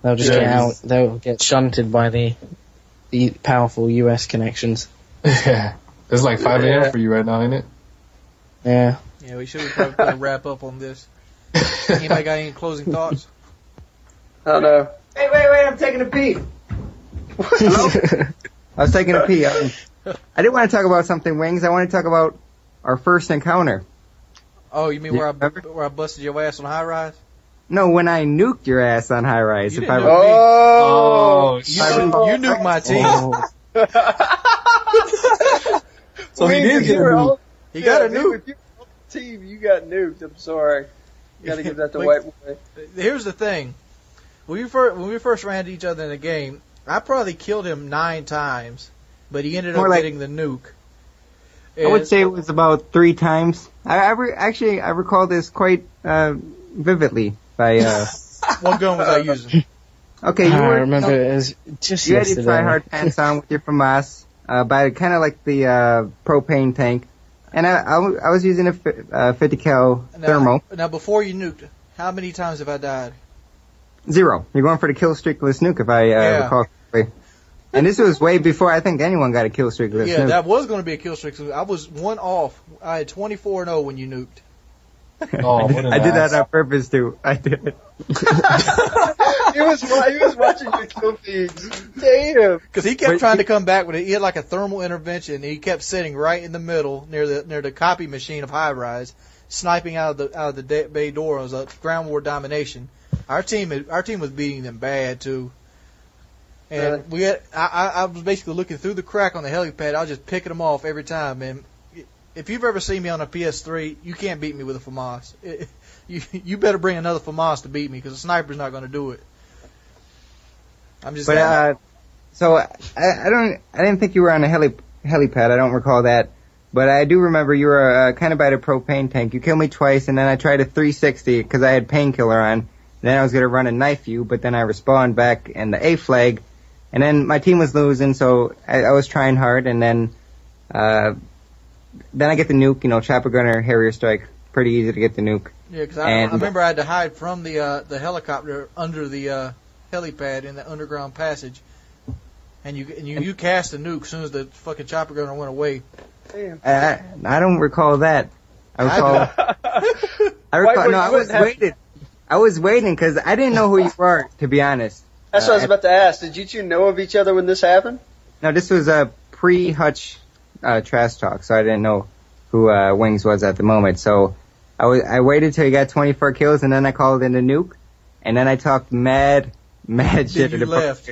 They'll just they'll get shunted by the powerful US connections. Yeah. It's like 5 a.m. for you right now, ain't it? Yeah. Yeah, we should probably wrap up on this. Anybody got any closing thoughts? I don't know. Hey, wait, I'm taking a pee. Hello? I was taking a pee. I didn't want to talk about something, Wings. I want to talk about our first encounter. Oh, you mean where I busted your ass on high rise? No, when I nuked your ass on high rise. You If didn't I nuke me. Oh, You nuked my team. So he did get a nuke. He got a nuke. If you're on the team, you got nuked. I'm sorry. You got to give that to Whiteboy. Here's the thing. When we first ran into each other in the game, I probably killed him 9 times, but he ended up getting the nuke. I would say it was about 3 times. I recall this quite vividly. What gun was I using? Okay, I remember it was just you had yesterday. your try-hard pants on with your FAMAS, by kind of like the propane tank, and I was using a 50 cal thermal. Now, before you nuked, how many times have I died? 0. You're going for the kill streakless nuke, if I recall correctly. And this was way before I think anyone got a kill streakless nuke. Yeah, that was going to be a kill streak. I was 1 off. I had 24-0 when you nuked. Oh, I did that on purpose too. I did. He was watching your kill feeds. Damn. Because he kept trying to come back with it. He had like a thermal intervention. And he kept sitting right in the middle near the copy machine of high rise, sniping out of the bay door. It was a ground war domination. Our team was beating them bad too. And I was basically looking through the crack on the helipad. I was just picking them off every time. And if you've ever seen me on a PS3, you can't beat me with a FAMAS. You better bring another FAMAS to beat me because a sniper's not going to do it. I'm just. So I didn't think you were on a helipad. I don't recall that, but I do remember you were kind of by the propane tank. You killed me twice, and then I tried a 360 because I had Painkiller on. And then I was going to run and knife you, but then I respawned back in the A flag, and then my team was losing, so I was trying hard, and then I get the nuke, chopper gunner, Harrier strike, pretty easy to get the nuke. Yeah, because I remember I had to hide from the helicopter under the helipad in the underground passage, and you cast a nuke as soon as the fucking chopper gunner went away. I don't recall that. I was waiting because I didn't know who you were, to be honest. That's what I was about to ask. Did you two know of each other when this happened? No, this was a pre-Hutch trash talk, so I didn't know who Wings was at the moment. So I waited till he got 24 kills, and then I called in a nuke, and then I talked mad shit. Then you left.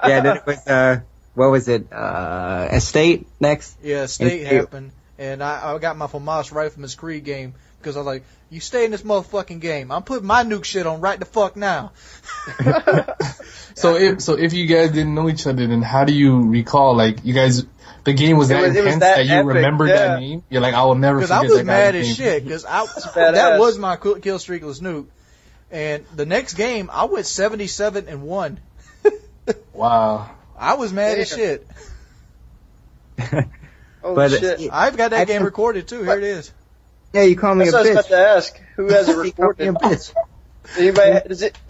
Yeah, then it was, what was it, Estate next? Yeah, Estate happened, and I got my FAMAS right from his Creed game, because I was like, you stay in this motherfucking game. I'm putting my nuke shit on right the fuck now. So if you guys didn't know each other, then how do you recall, like, you guys, the game was that intense that you remembered that name? You're like, I will never forget that. Because I was mad as shit, because that was my kill streakless nuke. And the next game, I went 77-1. Wow. I was mad as shit. Oh, shit. I've got that game recorded, too. Here it is. Yeah, you call me a bitch. I was about to ask. Who has it recorded? Anybody?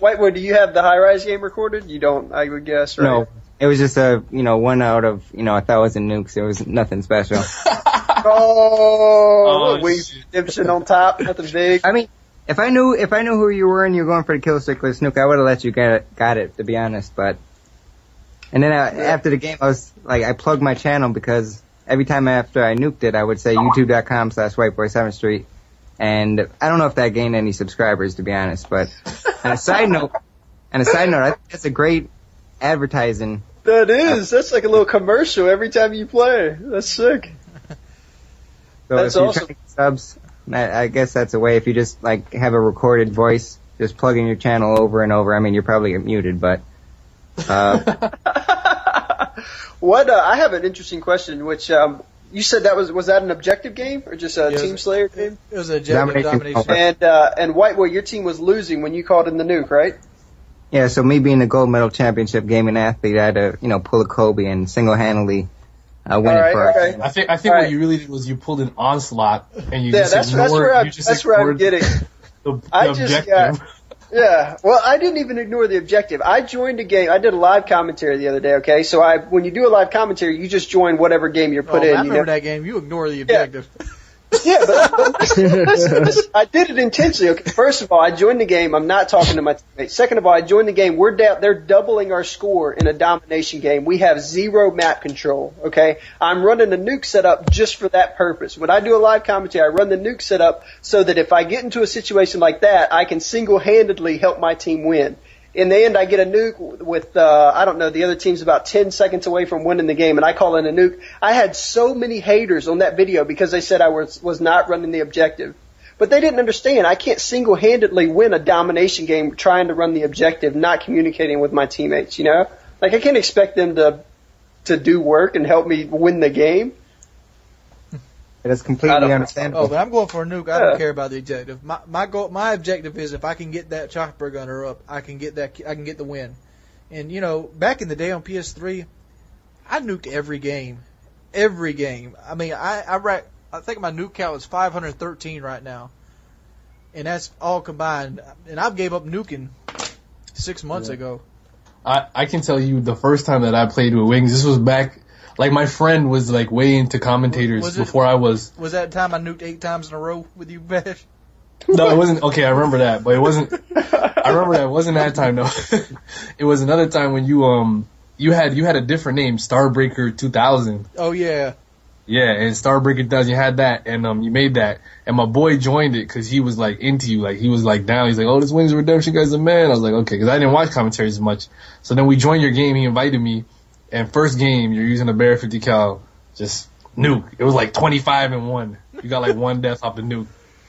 Whiteboy, do you have the high-rise game recorded? You don't, I would guess, right? No. It was just one out of, 1,000 nukes. It was nothing special. Wings redemption on top. Nothing big. I mean, if I knew who you were and you were going for the kill streakless nuke, I would have let you got it, to be honest. But, and then after the game, I was like, I plugged my channel because every time after I nuked it, I would say youtube.com/Whiteboy7thst. And I don't know if that gained any subscribers, to be honest. But on a side note, I think that's a great advertising. That is. That's like a little commercial every time you play. That's sick. So that's if you're awesome. trying to get subs, I guess that's a way. If you just like have a recorded voice, just plugging your channel over and over. I mean, you're probably muted, but. What? I have an interesting question. Which you said that was that an objective game or just a Team Slayer game? It was a domination. And Whiteboy, your team was losing when you called in the nuke, right? Yeah. So me being the gold medal championship gaming athlete, I had to pull a Kobe and single-handedly win it for our team. I think what you really did was you pulled an onslaught and you just that's ignored. where I'm getting. The objective. Yeah, well, I didn't even ignore the objective. I joined a game. I did a live commentary the other day, okay? So when you do a live commentary, you just join whatever game you're put in. I remember that game. You ignore the objective. Yeah, but listen, I did it intentionally. Okay, first of all, I joined the game. I'm not talking to my teammates. Second of all, I joined the game. They're doubling our score in a domination game. We have 0 map control. Okay, I'm running a nuke setup just for that purpose. When I do a live commentary, I run the nuke setup so that if I get into a situation like that, I can single-handedly help my team win. In the end, I get a nuke with, I don't know, the other team's about 10 seconds away from winning the game, and I call in a nuke. I had so many haters on that video because they said I was not running the objective. But they didn't understand. I can't single-handedly win a domination game trying to run the objective, not communicating with my teammates, Like, I can't expect them to do work and help me win the game. That's completely understandable. Oh, but I'm going for a nuke. I don't care about the objective. My goal, my objective is if I can get that chopper gunner up, I can get the win. And back in the day on PS3, I nuked every game. I mean, I think my nuke count is 513 right now, and that's all combined. And I gave up nuking 6 months ago. I can tell you the first time that I played with Wings, this was back. Like, my friend was, like, way into commentators before I was. Was that time I nuked 8 times in a row with you, Bash? No, it wasn't. Okay, I remember that, but it wasn't. I remember that. It wasn't that time, though. It was another time when you had a different name, Starbreaker 2000. Oh, yeah. Yeah, and Starbreaker 2000, you had that, and you made that. And my boy joined it because he was, like, into you. Like, he was, like, down. He's like, oh, this Wings of Redemption guy's a man. I was like, okay, because I didn't watch commentaries as much. So then we joined your game. He invited me. And first game, you're using a Bear 50 cal, just nuke. It was like 25-1. You got like 1 death off the nuke.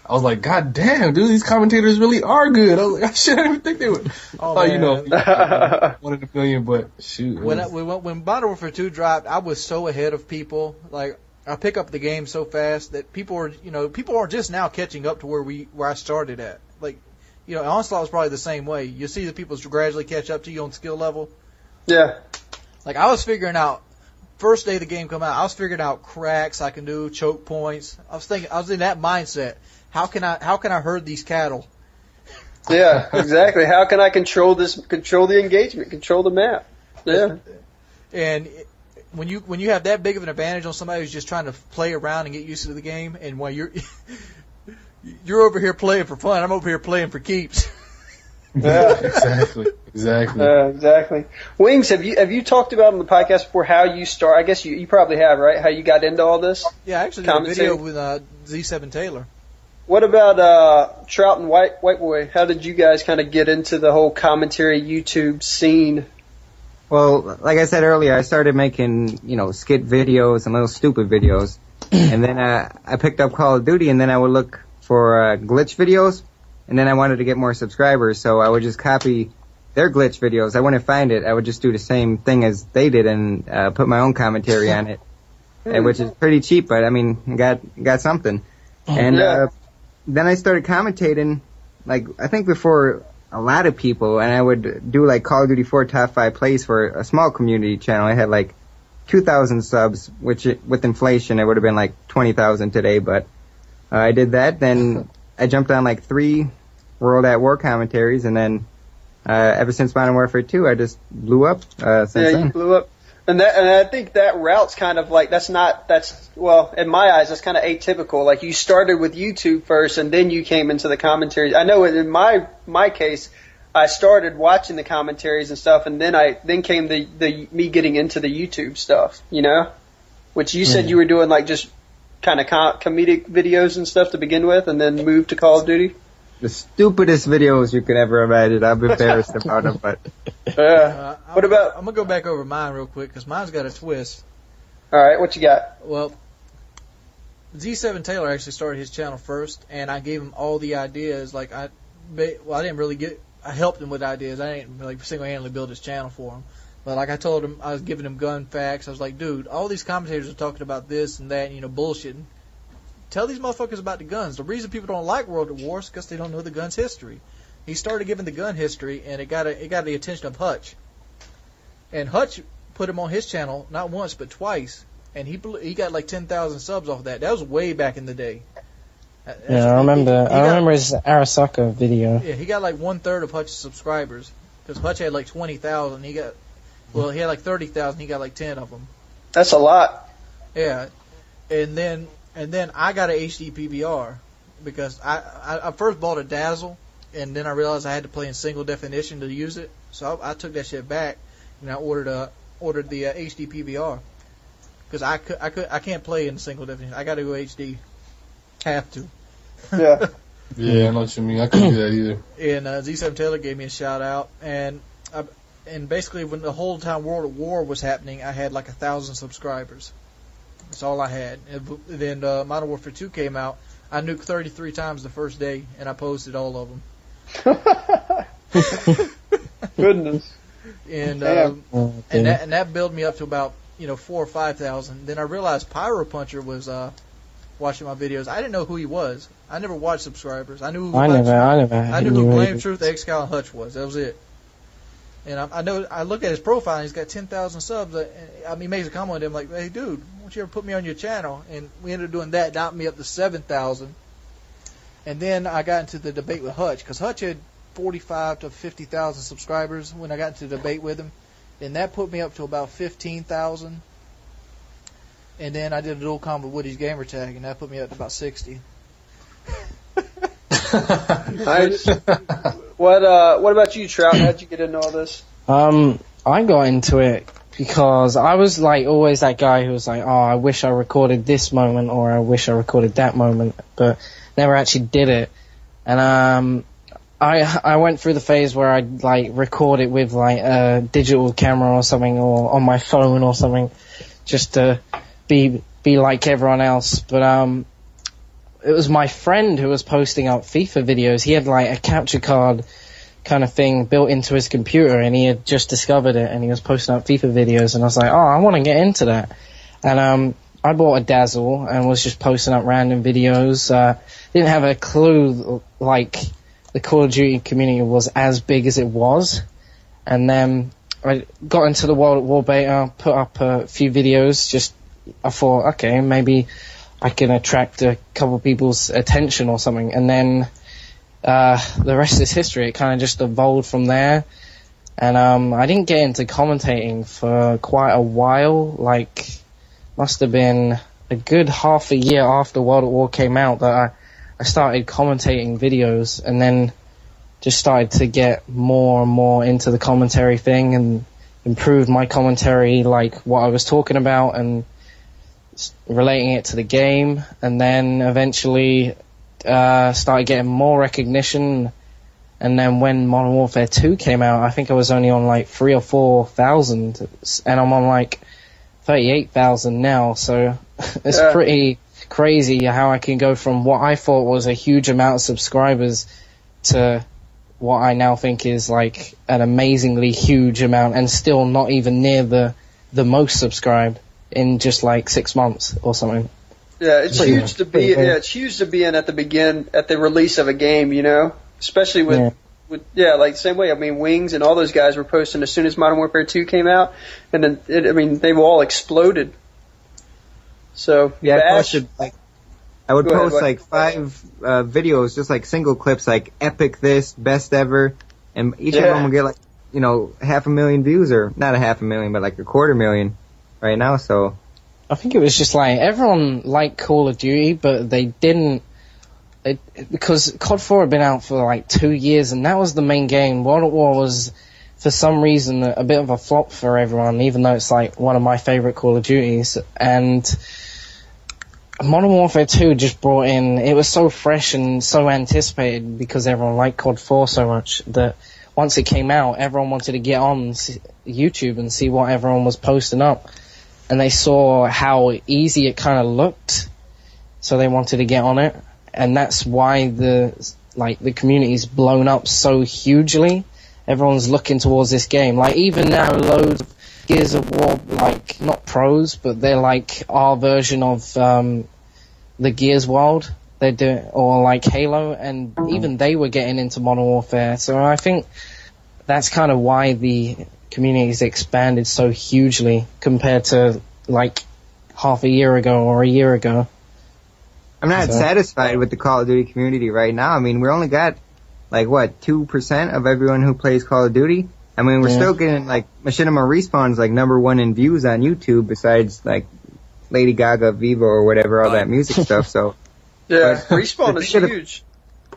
I was like, God damn, dude, these commentators really are good. I was like, I shouldn't even think they would. Oh, thought, 1 in a million, but shoot. When Modern Warfare 2 dropped, I was so ahead of people. Like, I pick up the game so fast that people are just now catching up to where I started at. Like, Onslaught was probably the same way. You see the people gradually catch up to you on skill level. Yeah. Like, I was figuring out first day the game come out, I was figuring out cracks I can do, choke points. I was in that mindset. How can I herd these cattle? Yeah, exactly. How can I control the engagement, control the map? Yeah. And when you have that big of an advantage on somebody who's just trying to play around and get used to the game, and while you're over here playing for fun, I'm over here playing for keeps. Yeah. Exactly. Exactly. Wings, have you talked about on the podcast before how you start? I guess you probably have, right? How you got into all this? Yeah, I actually did a video with Z7 Taylor. What about Trout and Whiteboy? How did you guys kind of get into the whole commentary YouTube scene? Well, like I said earlier, I started making, skit videos and little stupid videos. And then I picked up Call of Duty, and then I would look for glitch videos. And then I wanted to get more subscribers, so I would just copy their glitch videos. I wouldn't find it. I would just do the same thing as they did and put my own commentary on it, which is pretty cheap, but, I mean, got something. And then I started commentating, like, I think before a lot of people, and I would do, like, Call of Duty 4 top 5 plays for a small community channel. I had, like, 2,000 subs, which with inflation, it would have been, like, 20,000 today, but I did that. Then I jumped on, like, 3 World at War commentaries, and then ever since Modern Warfare 2, I just blew up since then. You blew up. And I think that route's kind of like, well, in my eyes, that's kind of atypical. Like, you started with YouTube first, and then you came into the commentaries. I know in my case, I started watching the commentaries and stuff, and then came the me getting into the YouTube stuff, which you said you were doing, like, just kind of comedic videos and stuff to begin with, and then moved to Call of Duty. The stupidest videos you could ever imagine. I'm embarrassed about them, but... What about... I'm going to go back over mine real quick, because mine's got a twist. All right, what you got? Well, Z7 Taylor actually started his channel first, and I gave him all the ideas. Like, I didn't really I helped him with ideas. I didn't, like, single-handedly build his channel for him. But, like, I told him, I was giving him gun facts. I was like, dude, all these commentators are talking about this and that, bullshitting. Tell these motherfuckers about the guns. The reason people don't like World at War is because they don't know the gun's history. He started giving the gun history, and it got the attention of Hutch. And Hutch put him on his channel not once but twice, and he got like 10,000 subs off of that. That was way back in the day. Yeah, I remember his Arasaka video. Yeah, he got like 1/3 of Hutch's subscribers because Hutch had like 20,000. He had like 30,000. He got like 10 of them. That's a lot. Yeah, and then I got an HD PVR because I first bought a Dazzle, and then I realized I had to play in single definition to use it. So I took that shit back, and I ordered the HD PVR because I can't play in single definition. I got to go HD. Have to. Yeah. Yeah, I know what you mean. I couldn't do that either. And Z7 Taylor gave me a shout out, and basically when the whole time World at War was happening, I had like 1,000 subscribers. That's all I had. And then Modern Warfare 2 came out. I nuked 33 times the first day, and I posted all of them. Goodness. And that built me up to about 4,000 or 5,000. Then I realized Pyro Puncher was watching my videos. I didn't know who he was. I never watched subscribers. I knew who Blame Truth, X-Cal, and Hutch was. That was it. And I look at his profile, and he's got 10,000 subs. He makes a comment, I'm like, hey, dude, why don't you ever put me on your channel? And we ended up doing that, got me up to 7,000. And then I got into the debate with Hutch, because Hutch had 45 to 50,000 subscribers when I got into the debate with him. And that put me up to about 15,000. And then I did a dual combo with Woody's Gamer Tag, and that put me up to about 60. Nice. What about you, Trout? How'd you get into all this? I got into it because I was like always that guy who was like, oh, I wish I recorded this moment or I wish I recorded that moment, but never actually did it. And I went through the phase where I'd like record it with like a digital camera or something, or on my phone or something, just to be like everyone else. But it was my friend who was posting up FIFA videos. He had like a capture card kind of thing built into his computer, and he had just discovered it, and he was posting up FIFA videos, and I was like, oh, I want to get into that. And I bought a Dazzle and was just posting up random videos. Didn't have a clue like the Call of Duty community was as big as it was. And then I got into the World at War beta, put up a few videos, I thought, okay, maybe I can attract a couple people's attention or something, and then the rest is history. It kind of just evolved from there, and I didn't get into commentating for quite a while, like, must have been a good half a year after World at War came out that I started commentating videos, and then just started to get more and more into the commentary thing and improved my commentary, like what I was talking about and relating it to the game, and then eventually started getting more recognition. And then when Modern Warfare 2 came out, I think I was only on like 3,000 or 4,000, and I'm on like 38,000 now, so it's pretty crazy how I can go from what I thought was a huge amount of subscribers to what I now think is like an amazingly huge amount, and still not even near the most subscribed in just like 6 months or something. Yeah, it's huge to be. Yeah, it's huge to be in at the release of a game. You know, especially with like same way. I mean, Wings and all those guys were posting as soon as Modern Warfare 2 came out, and then they've all exploded. So yeah, I would post like 5 videos, just like single clips, like epic this, best ever, and each of them will get like 500,000 views, or not 500,000, but like 250,000 right now. So I think it was just like everyone liked Call of Duty, but they didn't, because COD 4 had been out for like 2 years, and that was the main game. World at War was, for some reason, a bit of a flop for everyone, even though it's like one of my favorite Call of Duties. And Modern Warfare 2 just brought in, it was so fresh and so anticipated because everyone liked COD 4 so much that once it came out, everyone wanted to get on YouTube and see what everyone was posting up. And they saw how easy it kind of looked, so they wanted to get on it. And that's why the community's blown up so hugely. Everyone's looking towards this game. Like, even now, loads of Gears of War, like, not pros, but they're like our version of the Gears world. They do, or like Halo, and even they were getting into Modern Warfare. So I think that's kind of why the community's expanded so hugely compared to like half a year ago or a year ago. I'm not satisfied with the Call of Duty community right now. I mean, we only got like 2% of everyone who plays Call of Duty. I mean, we're still getting like Machinima Respawn's like #1 in views on YouTube, besides like Lady Gaga, Viva, or whatever, all that music stuff. So yeah, Respawn is huge.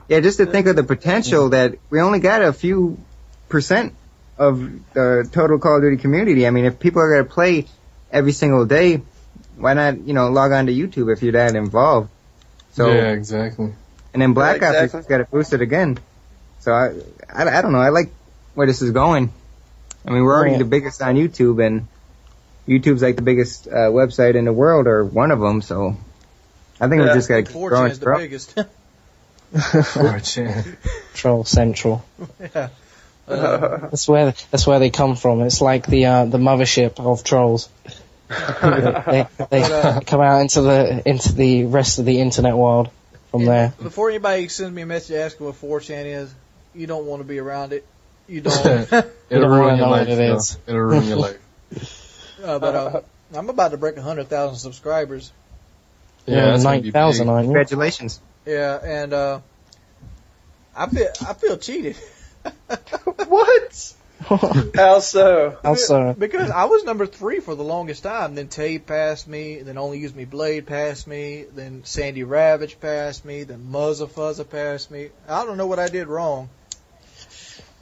Just to think of the potential that we only got a few percent of the total Call of Duty community. I mean, if people are going to play every single day, why not, log on to YouTube if you're that involved? So yeah, exactly. And then Black Ops has got to boost it again. So I don't know. I like where this is going. I mean, we're already the biggest on YouTube, and YouTube's like the biggest website in the world, or one of them. So I think we just got to keep growing. 4chan's the biggest. 4chan. Troll Central. Yeah. That's where they come from. It's like the mothership of trolls. they come out into the rest of the internet world from there. Before anybody sends me a message asking what 4chan is, you don't want to be around it. You don't. It'll ruin your life. It'll ruin your life. But I'm about to break 100,000 subscribers. Yeah, 9,000, aren't you? Congratulations. Yeah, and I feel cheated. What? How so? How so? Because I was number 3 for the longest time. Then Tate passed me. Then Only Use Me Blade passed me. Then Sandy Ravage passed me. Then Muzza Fuzza passed me. I don't know what I did wrong.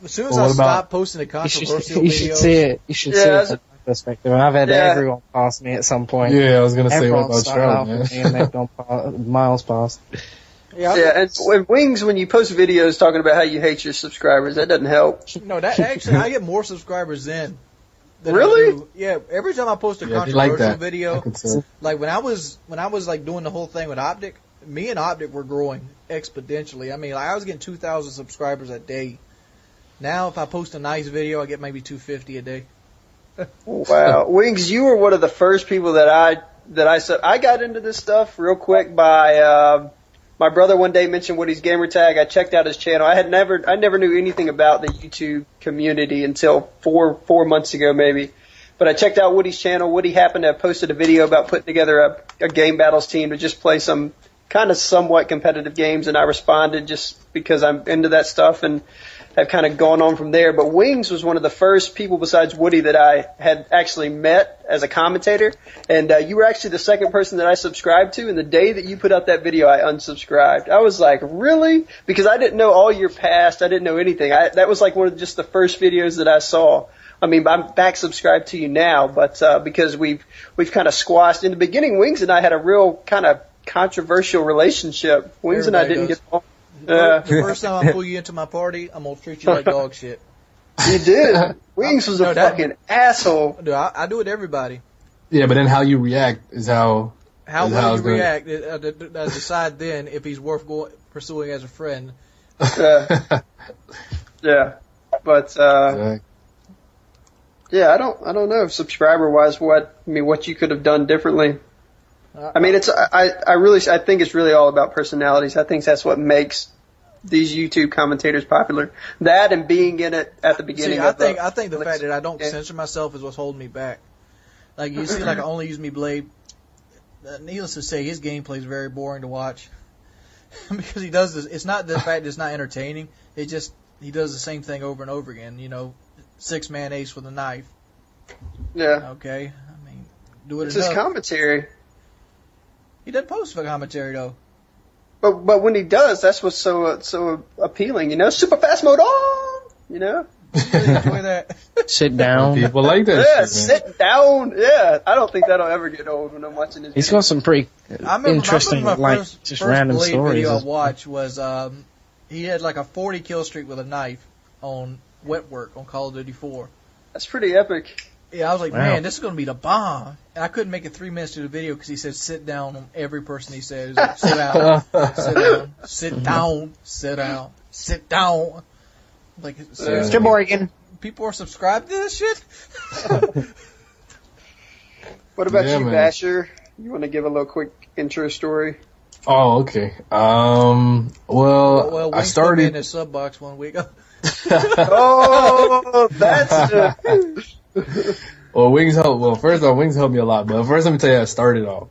As soon as I stopped posting the controversial videos, you should see it. You should see it from my perspective. I've had everyone pass me at some point. Yeah, I was gonna say, what about Trout, man? and they've gone miles past. Yeah, and with Wings, when you post videos talking about how you hate your subscribers, that doesn't help. No, that actually, I get more subscribers than really? I do. Yeah, every time I post a controversial video, like when I was like doing the whole thing with Optic, me and Optic were growing exponentially. I mean, like, I was getting 2,000 subscribers a day. Now, if I post a nice video, I get maybe 250 a day. Wow, Wings, you were one of the first people that I got into this stuff real quick by My brother one day mentioned Woody's gamer tag. I checked out his channel. I never knew anything about the YouTube community until four months ago maybe. But I checked out Woody's channel. Woody happened to have posted a video about putting together a game battles team to just play some kind of somewhat competitive games, and I responded just because I'm into that stuff and have kind of gone on from there. But Wings was one of the first people besides Woody that I had actually met as a commentator, and you were actually the second person that I subscribed to, and the day that you put out that video, I unsubscribed. I was like, really? Because I didn't know all your past. I didn't know anything. That was like one of just the first videos that I saw. I mean, I'm back subscribed to you now, but because we've kind of squashed. In the beginning, Wings and I had a real kind of controversial relationship. Wings and I didn't get along. The first time I pull you into my party, I'm gonna treat you like dog shit. You did. Wings was a fucking asshole. Dude, I do it to everybody. Yeah, but then how you react is how. How will you react? I decide then if he's worth pursuing as a friend. Yeah, but yeah, I don't know. Subscriber wise, what you could have done differently. I mean, I think it's really all about personalities. I think that's what makes these YouTube commentators popular. That and being in it at the beginning. See, I think the fact that I don't censor myself is what's holding me back. Like, you see, like, I only use me Blade. Needless to say, his gameplay is very boring to watch because he does this. It's not the fact that it's not entertaining. It just he does the same thing over and over again. 6-man ace with a knife. Yeah. Okay. I mean, do it. It's his commentary. He doesn't post for commentary though. But when he does, that's what's so appealing, super fast mode on, Really enjoy that. Sit down. People like that. Yeah, shit, sit down. Yeah, I don't think that'll ever get old when I'm watching this. He's got some pretty interesting, first random Blade stories. Video I watched was he had like a 40 kill streak with a knife on Wetwork on Call of Duty 4. That's pretty epic. Yeah, I was like, Wow. man, this is going to be the bomb. And I couldn't make it 3 minutes to the video because he said sit down on every person he said. He was like, sit down, sit down, sit down, sit down, sit down. Like, seriously, Mr. Morgan. people are subscribed to this shit? What about Yeah, you, man. Basher? You want to give a little quick intro story? Oh, okay. Well, I Wink started. put me in his sub box one week. Oh, that's Well, Wings helped. Well, first off, Wings helped me a lot. But first, let me tell you how I started off.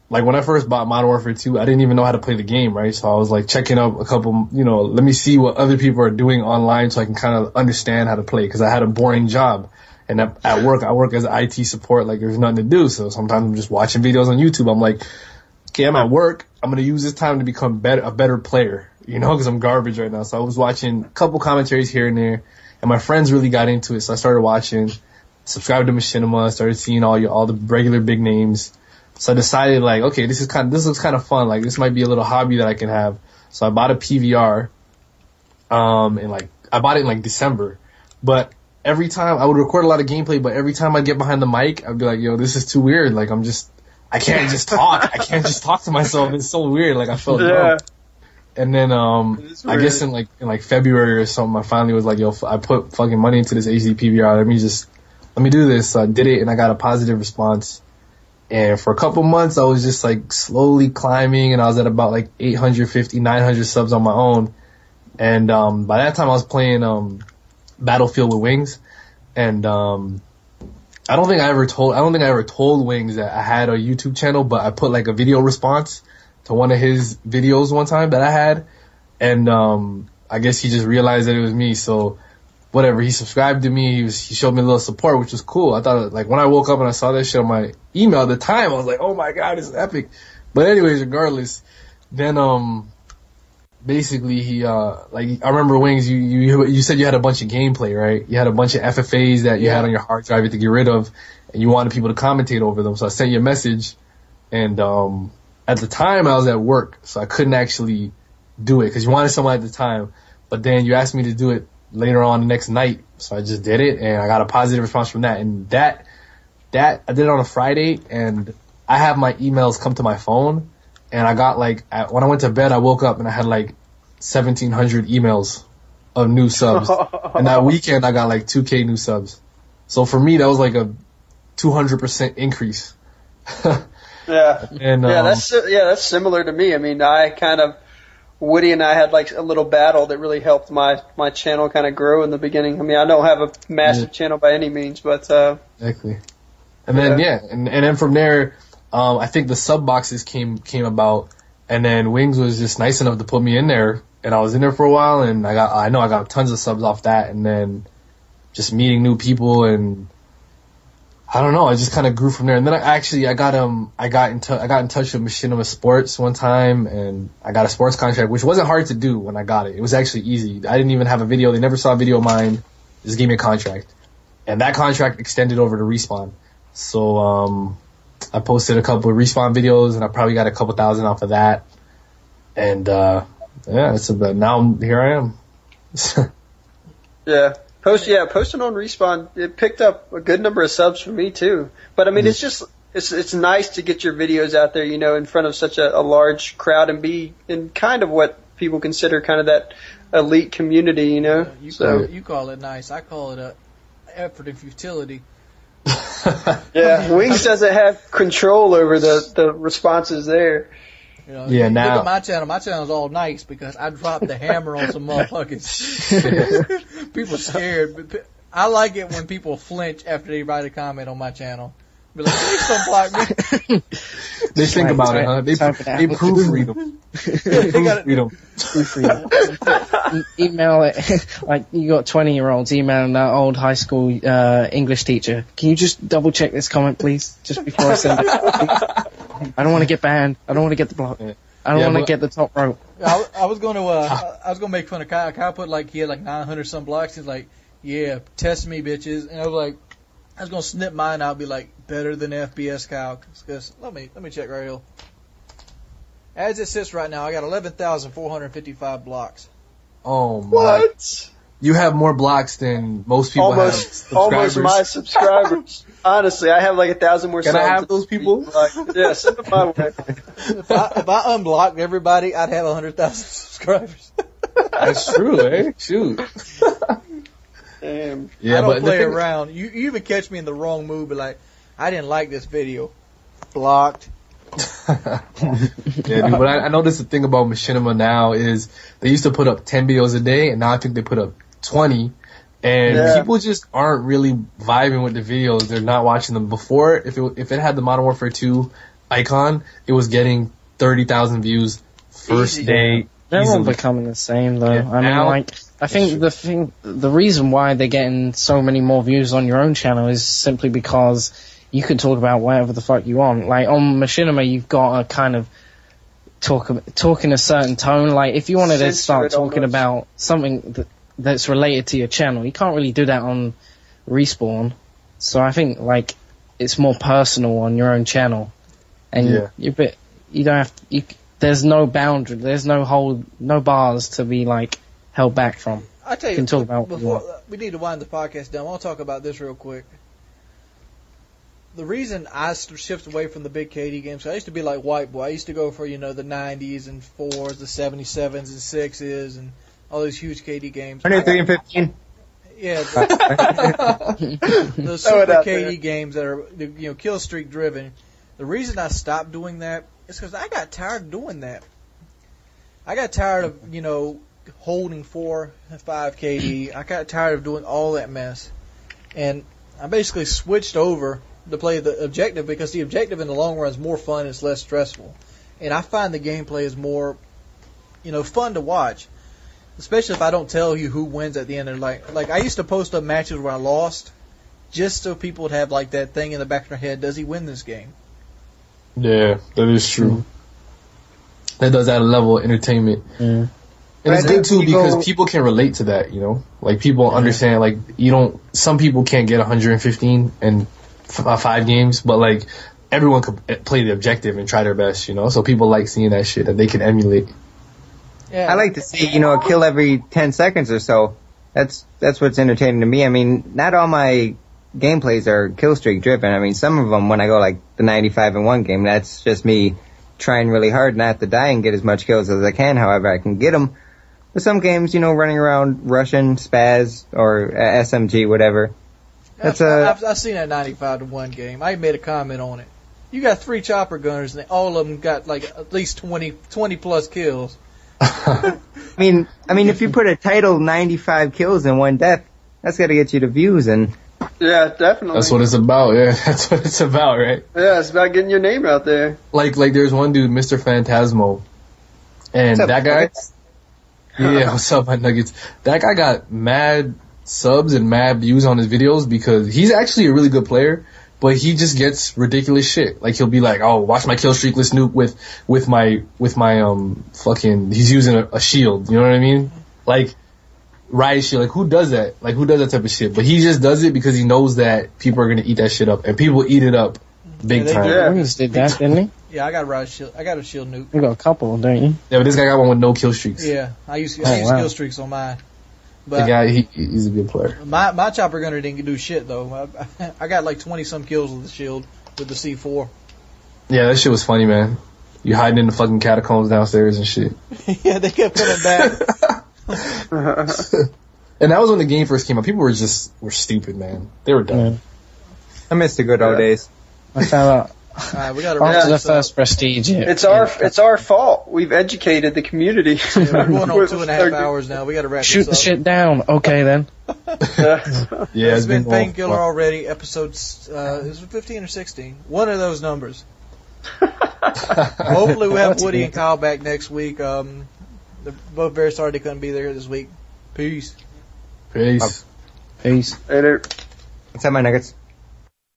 Like when I first bought Modern Warfare 2, I didn't even know how to play the game, right? So I was like checking up a couple, let me see what other people are doing online so I can kind of understand how to play. Cause I had a boring job. And at work, I work as IT support, like there's nothing to do. So sometimes I'm just watching videos on YouTube. I'm like, okay, I'm at work. I'm going to use this time to become a better player, cause I'm garbage right now. So I was watching a couple commentaries here and there. And my friends really got into it, so I started watching, subscribed to Machinima, started seeing all the regular big names. So I decided, like, okay, this looks kind of fun. Like, this might be a little hobby that I can have. So I bought a PVR, and I bought it in like December. But every time I would record a lot of gameplay, but every time I get behind the mic, I'd be like, yo, this is too weird. Like, I can't just talk. I can't just talk to myself. It's so weird. Like, I felt dumb. And then, I guess in February or something, I finally was like, yo, I put fucking money into this HD PVR. Let me do this. So I did it and I got a positive response. And for a couple months, I was just like slowly climbing and I was at about like 850, 900 subs on my own. And, by that time I was playing, Battlefield with Wings. And, I don't think I ever told Wings that I had a YouTube channel, but I put like a video response to one of his videos one time that I had, and I guess he just realized that it was me. So whatever, he subscribed to me. He showed me a little support, which was cool. I thought, like, when I woke up and I saw that shit on my email at the time, I was like, oh my god, it's epic. But anyways, regardless, then basically he I remember Wings, you said you had a bunch of gameplay, right? You had a bunch of FFAs that you had on your hard drive to get rid of, and you wanted people to commentate over them. So I sent you a message, and at the time, I was at work, so I couldn't actually do it because you wanted someone at the time. But then you asked me to do it later on the next night, so I just did it, and I got a positive response from that. And that I did it on a Friday, and I have my emails come to my phone, and I got when I went to bed, I woke up and I had 1,700 emails of new subs. And that weekend, I got 2K new subs. So for me, that was a 200% increase. Yeah. And, that's similar to me. I mean, Woody and I had like a little battle that really helped my channel kind of grow in the beginning. I mean, I don't have a massive channel by any means, but exactly. And then and then from there, I think the sub boxes came about, and then Wings was just nice enough to put me in there, and I was in there for a while, and I got tons of subs off that, and then just meeting new people, and I don't know, I just kind of grew from there. And then I got in touch with Machinima Sports one time, and I got a sports contract, which wasn't hard to do when I got it. It was actually easy. I didn't even have a video. They never saw a video of mine. Just gave me a contract, and that contract extended over to Respawn. So I posted a couple of Respawn videos, and I probably got a couple thousand off of that. And it's about now. Here I am. Yeah. Posting on Respawn, it picked up a good number of subs for me too. But I mean, it's nice to get your videos out there, in front of such a large crowd and be in kind of what people consider kind of that elite community, You call it nice. I call it a effort and futility. Yeah, Wings doesn't have control over the responses there. Now look at my channel. My channel's all nice because I dropped the hammer on some motherfuckers. People scared. But I like it when people flinch after they write a comment on my channel. Be like, please don't block me. They think about it, huh? They proofread them. Proofread them. Email it. Like, you got 20-year-olds emailing that old high school English teacher. Can you just double check this comment, please? Just before I send it. Please? I don't want to get banned. I don't want to get the block. I don't want to get the top rope. I was going to make fun of Kyle. Kyle put he had 900 some blocks. He's like, yeah, test me, bitches. And I was like, I was going to snip mine out, be like, better than FBS Kyle. Cause let me check right here. As it sits right now, I got 11,455 blocks. Oh my. What? You have more blocks than most people have subscribers. Almost my subscribers. Honestly, I have 1,000 more subs. Can I have those people? Yeah, send them my way. If I unblocked everybody, I'd have 100,000 subscribers. That's true, eh? Shoot. Damn. Yeah, I don't play around. You even catch me in the wrong mood, but I didn't like this video. Blocked. Yeah, dude, but I noticed the thing about Machinima now is they used to put up 10 videos a day, and now I think they put up 20. And people just aren't really vibing with the videos. They're not watching them. Before, if it had the Modern Warfare 2 icon, it was getting 30,000 views first day. They're all becoming the same, though. Yeah, I think the reason why they're getting so many more views on your own channel is simply because you can talk about whatever the fuck you want. Like, on Machinima, you've got to kind of talk in a certain tone. Like, if you wanted to start talking about something that's related to your channel, you can't really do that on Respawn. So I think, it's more personal on your own channel. And you don't have to, there's no boundary, there's no bars to be, held back from. I tell you, can talk about before we need to wind the podcast down. I want to talk about this real quick. The reason I shifted away from the big KD games, I used to be like Whiteboy. I used to go for, the 90s and 4s, the 77s and 6s, and all those huge KD games. 103 and 15. Yeah. Those super KD games that are, kill streak driven. The reason I stopped doing that is because I got tired of doing that. I got tired of, holding 4 and 5 KD. I got tired of doing all that mess. And I basically switched over to play the objective because the objective in the long run is more fun and it's less stressful. And I find the gameplay is more, fun to watch. Especially if I don't tell you who wins at the end. Like I used to post up matches where I lost just so people would have that thing in the back of their head, does he win this game? Yeah, that is true. That does add a level of entertainment. And it's good too because people can relate to that, people understand, some people can't get 115 in 5 games, but everyone could play the objective and try their best, so people like seeing that shit that they can emulate. Yeah. I like to see, a kill every 10 seconds or so. That's what's entertaining to me. I mean, not all my gameplays are kill streak driven. I mean, some of them, when I go the 95 in one game, that's just me trying really hard not to die and get as much kills as I can, however I can get them. But some games, running around Russian, Spaz, or SMG, whatever. I've seen that 95 to 1 game. I made a comment on it. You got 3 chopper gunners, and all of them got like at least 20 plus kills. I mean, if you put a title 95 kills and 1 death, that's got to get you the views, and Yeah, definitely. That's what it's about. Yeah, that's what it's about, right? Yeah, it's about getting your name out there. Like there's one dude, Mr. Phantasmo, and What's up, that guy. Nuggets? Yeah, what's up, my nuggets? That guy got mad subs and mad views on his videos because he's actually a really good player, but he just gets ridiculous shit. Like he'll be like, "Oh, watch my kill streakless nuke with my fucking." He's using a shield. You know what I mean? Like riot shield. Like who does that? Like who does that type of shit? But he just does it because he knows that people are gonna eat that shit up, and people eat it up big time. Yeah. Wings did that, didn't he? Yeah, I got a riot shield. I got a shield nuke. You got a couple, don't you? Yeah, but this guy got one with no kill streaks. Yeah, I use wow. kill streaks on mine. The But guy, he's a good player. my chopper gunner didn't do shit though. I got like 20 some kills with the shield with the C4. Yeah, that shit was funny, man. You hiding in the fucking catacombs downstairs and shit. Yeah, they kept coming back. And that was when the game first came out. People were stupid, man. They were dumb. Yeah. I miss the good old days. I found out All right, we got to after wrap the this up. first Prestige. It's our fault. We've educated the community. Yeah, we're going on 2.5 hours now. We got to wrap Shoot the this up. shit down. Okay then. Yeah, It's been going Painkiller already. Episodes is it 15 or 16? One of those numbers. Hopefully we have Woody and Kyle back next week. They're both very sorry they couldn't be there this week. Peace. Peace. Peace. Later. What's up, my nuggets?